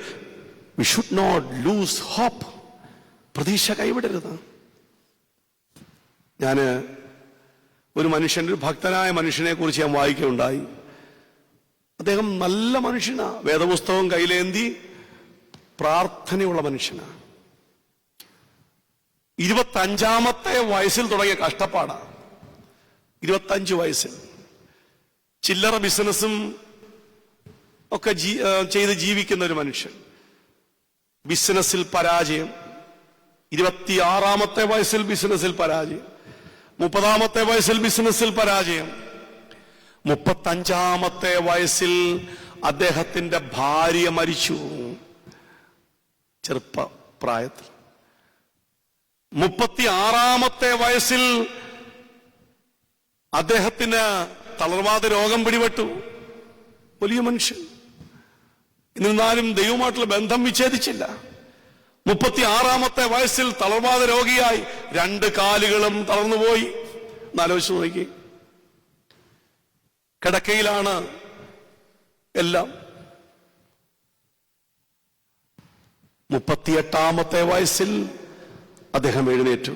We should not lose hope. പ്രതീക്ഷ കൈവിടരുത്. ഞാന് ഒരു മനുഷ്യൻ, ഒരു ഭക്തനായ മനുഷ്യനെ കുറിച്ച് ഞാൻ വായിക്കുകയുണ്ടായി. അദ്ദേഹം നല്ല മനുഷ്യനാ, വേദപുസ്തകം കയ്യിലേന്തി പ്രാർത്ഥനയുള്ള മനുഷ്യനാ. 25-ാമത്തെ വയസ്സിൽ തുടങ്ങിയ കഷ്ടപ്പാടാ. 25 വയസ്സിൽ ചില്ലറ ബിസിനസ്സും ഒക്കെ ചെയ്ത് ജീവിക്കുന്ന ഒരു മനുഷ്യൻ. ബിസിനസ്സിൽ പരാജയം. 26-ാമത്തെ വയസ്സിൽ ബിസിനസ്സിൽ പരാജയം. 30-ാമത്തെ വയസ്സിൽ ബിസിനസ്സിൽ പരാജയം. 35-ാമത്തെ വയസ്സിൽ അദ്ദേഹത്തിന്റെ ഭാര്യ മരിച്ചു, ചെറുപ്പ പ്രായത്തിൽ. 36-ാമത്തെ വയസ്സിൽ അദ്ദേഹത്തിന് തളർവാദ രോഗം പിടിപെട്ടു. വലിയ മനുഷ്യൻ, എന്നിരുന്നാലും ദൈവമായിട്ടുള്ള ബന്ധം വിച്ഛേദിച്ചില്ല. 36-ാമത്തെ വയസ്സിൽ തളർവാദ രോഗിയായി, 2 കാലുകളും തളർന്നുപോയി. എന്നാലോചിച്ച് നോക്കി, കിടക്കയിലാണ് എല്ലാം. 38-ാമത്തെ വയസ്സിൽ അദ്ദേഹം എഴുന്നേറ്റു.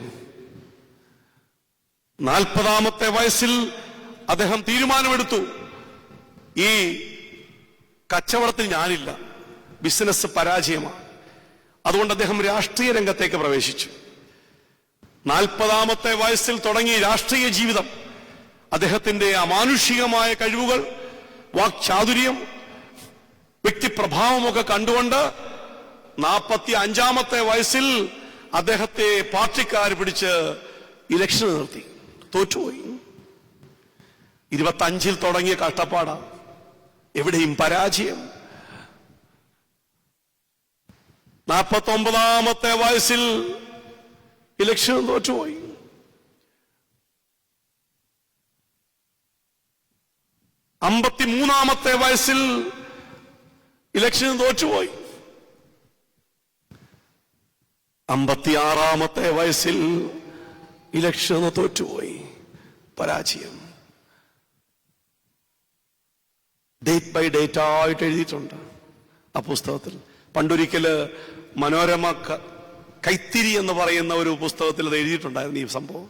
40-ാമത്തെ വയസ്സിൽ അദ്ദേഹം തീരുമാനമെടുത്തു, ഈ കച്ചവടത്തിൽ ഞാനില്ല, ബിസിനസ് പരാജയമാണ്. അതുകൊണ്ട് അദ്ദേഹം രാഷ്ട്രീയ രംഗത്തേക്ക് പ്രവേശിച്ചു. 40-ാമത്തെ വയസ്സിൽ തുടങ്ങി രാഷ്ട്രീയ ജീവിതം. അദ്ദേഹത്തിന്റെ അമാനുഷികമായ കഴിവുകൾ, വാക്ചാതുര്യം, വ്യക്തിപ്രഭാവമൊക്കെ കണ്ടുകൊണ്ട് 45-ാമത്തെ വയസ്സിൽ അദ്ദേഹത്തെ പാർട്ടിക്കാർ പിടിച്ച് ഇലക്ഷൻ നിർത്തി. തോറ്റുപോയി. 25-ൽ തുടങ്ങിയ കഷ്ടപ്പാടാ, എവിടെയും പരാജയം. 49-ാമത്തെ വയസ്സിൽ ഇലക്ഷൻ തോറ്റുപോയി. 53-ാമത്തെ വയസ്സിൽ ഇലക്ഷൻ തോറ്റുപോയി. 56-ാമത്തെ വയസ്സിൽ ഇലക്ഷൻ തോറ്റുപോയി. പരാജയം. ഡേറ്റ് ബൈ ഡേറ്റ് ആയിട്ട് എഴുതിയിട്ടുണ്ട് ആ പുസ്തകത്തിൽ. പണ്ടൊരിക്കല് മനോരമ കൈത്തിരി എന്ന് പറയുന്ന ഒരു പുസ്തകത്തിൽ അത് എഴുതിയിട്ടുണ്ടായിരുന്നു ഈ സംഭവം.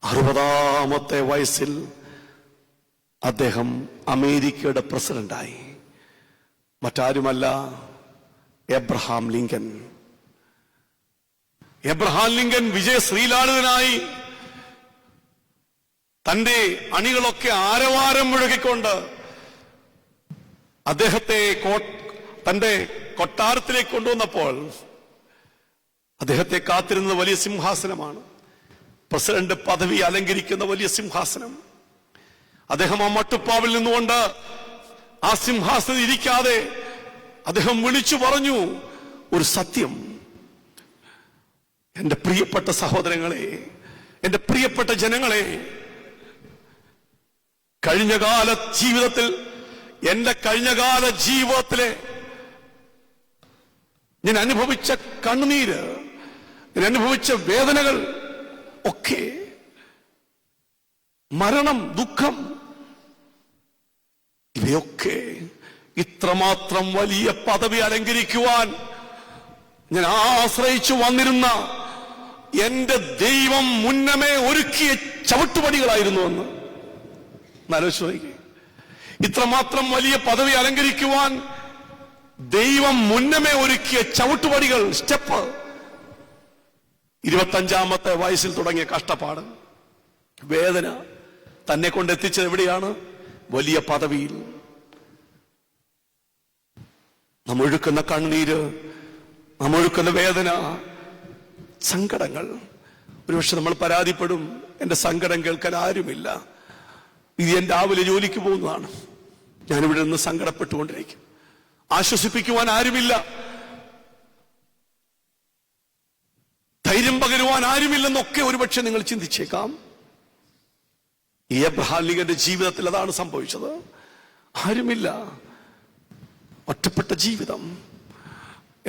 60-ാമത്തെ വയസ്സിൽ അദ്ദേഹം അമേരിക്കയുടെ പ്രസിഡന്റായി. മറ്റാരുമല്ല, എബ്രഹാം ലിങ്കൻ. എബ്രഹാം ലിങ്കൻ വിജയ ശ്രീലാളിതനായി തന്റെ അണികളൊക്കെ ആരവാരം മുഴകിക്കൊണ്ട് അദ്ദേഹത്തെ തന്റെ കൊട്ടാരത്തിലേക്ക് കൊണ്ടുവന്നപ്പോൾ അദ്ദേഹത്തെ കാത്തിരുന്നത് വലിയ സിംഹാസനമാണ്. പ്രസിഡന്റ് പദവി അലങ്കരിക്കുന്ന വലിയ സിംഹാസനം. അദ്ദേഹം ആ മട്ടുപ്പാവിൽ നിന്നുകൊണ്ട് ആ സിംഹാസനം ഇരിക്കാതെ അദ്ദേഹം വിളിച്ചു പറഞ്ഞു ഒരു സത്യം. എന്റെ പ്രിയപ്പെട്ട സഹോദരങ്ങളെ, എന്റെ പ്രിയപ്പെട്ട ജനങ്ങളെ, കഴിഞ്ഞകാല ജീവിതത്തിൽ, എന്റെ കഴിഞ്ഞകാല ജീവിതത്തിലെ ഞാൻ അനുഭവിച്ച കണ്ണുനീര്, ഞാൻ അനുഭവിച്ച വേദനകൾ ഒക്കെ, മരണം, ദുഃഖം, ഇവയൊക്കെ ഇത്രമാത്രം വലിയ പദവി അലങ്കരിക്കുവാൻ ഞാൻ ആശ്രയിച്ചു വന്നിരുന്ന എന്റെ ദൈവം മുന്നമേ ഒരുക്കിയ ചവിട്ടുപടികളായിരുന്നു എന്ന് ആലോചിച്ച് നോക്കി. ഇത്രമാത്രം വലിയ പദവി അലങ്കരിക്കുവാൻ ദൈവം മുന്നമേ ഒരുക്കിയ ചവിട്ടുപടികൾ, സ്റ്റെപ്പ്. 25-ാമത്തെ വയസ്സിൽ തുടങ്ങിയ കഷ്ടപ്പാട്, വേദന തന്നെ കൊണ്ട് എത്തിച്ചത് എവിടെയാണ്? വലിയ പദവിയിൽ. നമ്മൊഴുക്കുന്ന കണ്ണീര്, നമ്മൊഴുക്കുന്ന വേദന, സങ്കടങ്ങൾ. ഒരുപക്ഷെ നമ്മൾ പരാതിപ്പെടും, എന്റെ സങ്കടം കേൾക്കാൻ ആരുമില്ല, ഇത് ഞാൻ രാവിലെ ജോലിക്ക് പോകുന്നതാണ്, ഞാനിവിടെ നിന്ന് സങ്കടപ്പെട്ടുകൊണ്ടിരിക്കും, ആശ്വസിപ്പിക്കുവാൻ ആരുമില്ല, ധൈര്യം പകരുവാൻ ആരുമില്ലെന്നൊക്കെ ഒരുപക്ഷെ നിങ്ങൾ ചിന്തിച്ചേക്കാം. ഈ എബ്രഹാം ലിങ്കന്റെ ജീവിതത്തിൽ അതാണ് സംഭവിച്ചത്. ആരുമില്ല, ഒറ്റപ്പെട്ട ജീവിതം.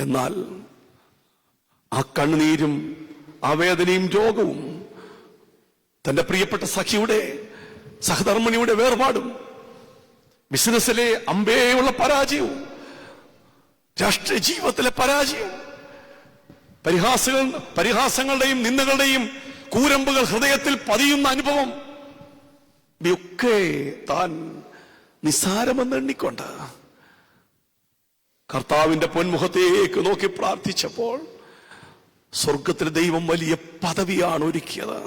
എന്നാൽ ആ കണ്ണുനീരും ആ വേദനയും രോഗവും, തന്റെ പ്രിയപ്പെട്ട സഖിയുടെ, സഹധർമ്മിണിയുടെ വേർപാടും, ബിസിനസ്സിലെ അമ്പേയുള്ള പരാജയവും, രാഷ്ട്രീയ ജീവിതത്തിലെ പരാജയം, പരിഹാസങ്ങളുടെയും നിന്ദകളുടെയും കൂരമ്പുകൾ ഹൃദയത്തിൽ പതിയുന്ന അനുഭവം, ഇവയൊക്കെ താൻ നിസ്സാരമെന്ന് എണ്ണിക്കൊണ്ട് കർത്താവിന്റെ പൊന്മുഖത്തേക്ക് നോക്കി പ്രാർത്ഥിച്ചപ്പോൾ സ്വർഗത്തിലെ ദൈവം വലിയ പദവിയാണ് ഒരുക്കിയത്.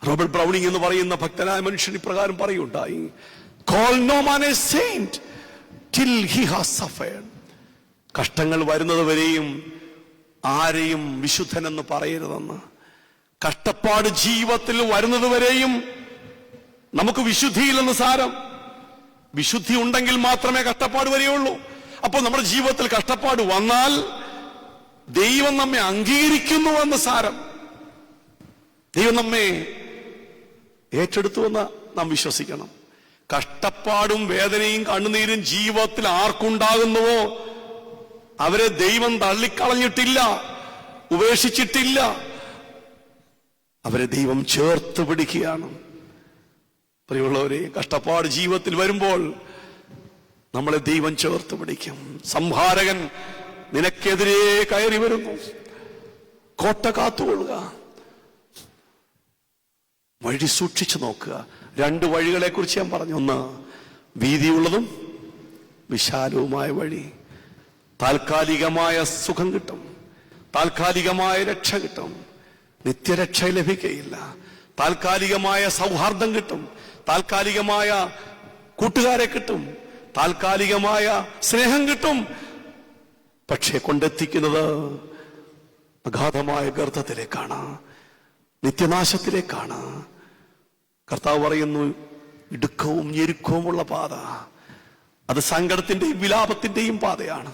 റോബർട്ട് ബ്രൗണിംഗ് എന്ന് പറയുന്ന ഭക്തനായ മനുഷ്യൻ ഇപ്രകാരം പറയുണ്ടായി, call no man a saint till he has suffered. കഷ്ടങ്ങൾ വരുന്നത് വരെയും ആരെയും വിശുദ്ധനെന്ന് പറയരുതെന്ന്. കഷ്ടപ്പാട് ജീവിതത്തിൽ വരുന്നത് വരെയും നമുക്ക് വിശുദ്ധിയില്ലെന്ന് സാരം. വിശുദ്ധി ഉണ്ടെങ്കിൽ മാത്രമേ കഷ്ടപ്പാട് വരികയുള്ളൂ. അപ്പോൾ നമ്മുടെ ജീവിതത്തിൽ കഷ്ടപ്പാട് വന്നാൽ ദൈവം നമ്മെ അംഗീകരിക്കുന്നുവെന്ന് സാരം. ദൈവം നമ്മെ ഏറ്റെടുത്തുവെന്ന് നാം വിശ്വസിക്കണം. കഷ്ടപ്പാടും വേദനയും കണ്ണുനീരും ജീവിതത്തിൽ ആർക്കുണ്ടാകുന്നുവോ അവരെ ദൈവം തള്ളിക്കളഞ്ഞിട്ടില്ല, ഉപേക്ഷിച്ചിട്ടില്ല. അവരെ ദൈവം ചേർത്ത് പിടിക്കുകയാണ്. പ്രിയമുള്ളവരെ, കഷ്ടപ്പാട് ജീവിതത്തിൽ വരുമ്പോൾ നമ്മളെ ദൈവം ചേർത്ത് പിടിക്കും. സംഹാരകൻ നിനക്കെതിരെ കയറി വരുന്നു, കോട്ട കാത്തുകൊള്ളുക, വഴി സൂക്ഷിച്ചു നോക്കുക. 2 വഴികളെ കുറിച്ച് ഞാൻ പറഞ്ഞു. ഒന്ന്, വീതിയുള്ളതും വിശാലവുമായ വഴി. താൽക്കാലികമായ സുഖം കിട്ടും, താൽക്കാലികമായ രക്ഷ കിട്ടും, നിത്യരക്ഷ ലഭിക്കയില്ല. താൽക്കാലികമായ സൗഹാർദ്ദം കിട്ടും, താൽക്കാലികമായ കൂട്ടുകാരെ കിട്ടും, താൽക്കാലികമായ സ്നേഹം കിട്ടും. പക്ഷെ കൊണ്ടെത്തിക്കുന്നത് അഗാധമായ ഗർത്തത്തിലേക്കാണ്, നിത്യനാശത്തിലേക്കാണ്. കർത്താവ് പറയുന്നു, ഇടുക്കവും ഞെരുക്കവുമുള്ള പാത അത് സങ്കടത്തിന്റെയും വിലാപത്തിന്റെയും പാതയാണ്,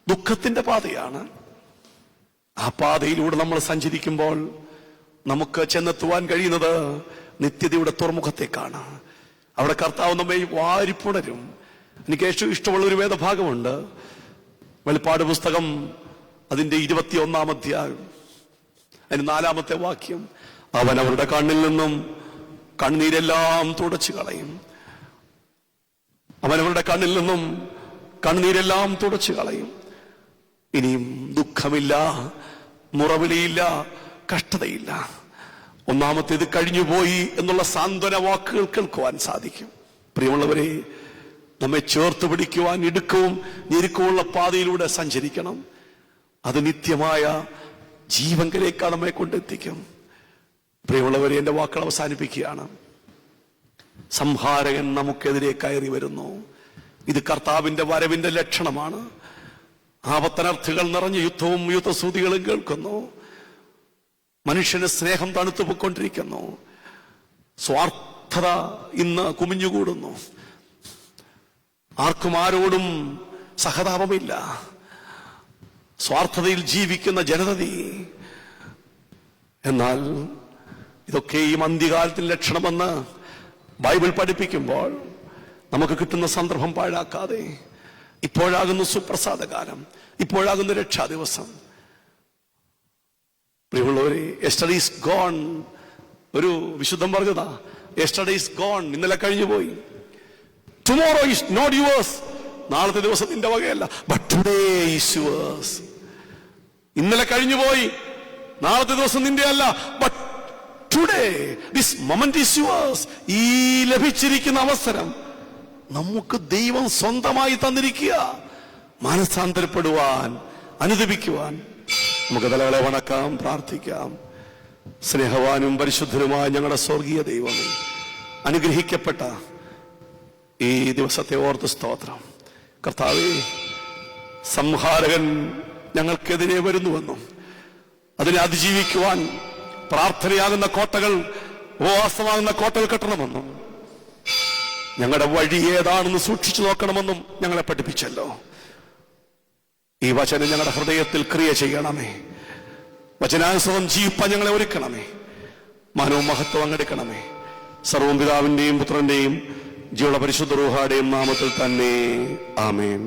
ദുഃഖത്തിന്റെ പാതയാണ്. ആ പാതയിലൂടെ നമ്മൾ സഞ്ചരിക്കുമ്പോൾ നമുക്ക് ചെന്നെത്തുവാൻ കഴിയുന്നത് നിത്യതയുടെ തുറമുഖത്തേക്കാണ്. അവിടെ കർത്താവ് നമ്മെ വാരിപ്പുണരും. എനിക്ക് ഏറ്റവും ഇഷ്ടമുള്ള ഒരു വേദഭാഗമുണ്ട്, വെളിപ്പാട് പുസ്തകം അതിന്റെ 21-ാം അധ്യായം, അതിന് 4-ാമത്തെ വാക്യം. അവൻ അവരുടെ കണ്ണിൽ നിന്നും കണ്ണീരെല്ലാം തുടച്ചു കളയും. അവനവരുടെ കണ്ണിൽ നിന്നും കണ്ണീരെല്ലാം തുടച്ചു കളയും. ഇനിയും ദുഃഖമില്ല, മുറവിളിയില്ല, കഷ്ടതയില്ല. ഒന്നാമത്തേത് കഴിഞ്ഞുപോയി എന്നുള്ള സാന്ത്വന വാക്കുകൾ കേൾക്കുവാൻ സാധിക്കും. പ്രിയമുള്ളവരെ, നമ്മെ ചേർത്ത് പിടിക്കുവാൻ ഇടുക്കവും ഞെരുക്കവുമുള്ള പാതയിലൂടെ സഞ്ചരിക്കണം. അത് നിത്യമായ ജീവങ്കിലേക്ക് നമ്മെ കൊണ്ടെത്തിക്കും. പ്രിയമുള്ളവരെ, എന്റെ വാക്കുകൾ അവസാനിപ്പിക്കുകയാണ്. സംഹാരകൻ നമുക്കെതിരെ കയറി വരുന്നു. ഇത് കർത്താവിന്റെ വരവിന്റെ ലക്ഷണമാണ്. ആപത്തനർത്ഥികൾ നിറഞ്ഞ യുദ്ധവും യുദ്ധസ്തുതികളും കേൾക്കുന്നു. മനുഷ്യന് സ്നേഹം തണുത്തു പോയിക്കൊണ്ടിരിക്കുന്നു. സ്വാർത്ഥത ഇന്ന് കുമിഞ്ഞുകൂടുന്നു. ആർക്കും ആരോടും സഹതാപമില്ല. സ്വാർത്ഥതയിൽ ജീവിക്കുന്ന ജനതീ. എന്നാൽ ഇതൊക്കെയും അന്ത്യകാലത്തിന്റെ ലക്ഷണമെന്ന് ബൈബിൾ പഠിപ്പിക്കുമ്പോൾ നമുക്ക് കിട്ടുന്ന സന്ദർഭം പാഴാക്കാതെ, ഇപ്പോഴാകുന്ന സുപ്രസാദകാലം, ഇപ്പോഴാകുന്ന രക്ഷാ ദിവസം. പ്രിയമുള്ളവരെ, യെസ്റ്റർഡേ ഈസ് ഗോൺ. ഒരു വിശുദ്ധം പറഞ്ഞതാ, യെസ്റ്റർഡേ ഈസ് ഗോൺ, ഇന്നലെ കഴിഞ്ഞു പോയി. ടുമോറോ ഈസ് നോട്ട് യുവേഴ്സ്, നാളത്തെ ദിവസം നിന്റെ വകയല്ല. But today is yours. ഇന്നലെ കഴിഞ്ഞു പോയി, നാളത്തെ ദിവസം നിന്റെ അല്ല. But today this moment is yours. ഈ ലഭിച്ചിരിക്കുന്ന അവസരം നമുക്ക് ദൈവം സ്വന്തമായി തന്നിരിക്കുക. മനസ്സാന്തരപ്പെടുവാൻ, അനുദപിക്കുവാൻ. നമുക്ക് തലകളെ വണക്കാം, പ്രാർത്ഥിക്കാം. സ്നേഹവാനും പരിശുദ്ധനുമായ ഞങ്ങളുടെ സ്വർഗീയ ദൈവമേ, അനുഗ്രഹിക്കപ്പെട്ട ഈ ദിവസത്തെ ഓർത്ത് സ്തോത്രം. കർത്താവേ, സംഹാരകൻ ഞങ്ങൾക്കെതിരെ വരുന്നുവെന്നും അതിനെ അതിജീവിക്കുവാൻ പ്രാർത്ഥനയാകുന്ന കോട്ടകൾ, ഉപവാസമാകുന്ന കോട്ടകൾ കെട്ടണമെന്നും ഞങ്ങളുടെ വഴി ഏതാണെന്ന് സൂക്ഷിച്ചു നോക്കണമെന്നും ഞങ്ങളെ പഠിപ്പിച്ചല്ലോ. ഈ വചനം ഞങ്ങളുടെ ഹൃദയത്തിൽ ക്രിയ ചെയ്യണമേ. വചനാനുസൃതം ജീവിപ്പാൻ ഞങ്ങളെ ഒരുക്കണമേ. മാനവും മഹത്വം അങ്ങെടുക്കണമേ. സർവ്വം പിതാവിന്റെയും പുത്രന്റെയും ജീവനുള്ള പരിശുദ്ധ റൂഹായുടെയും നാമത്തിൽ തന്നെ. ആമേൻ.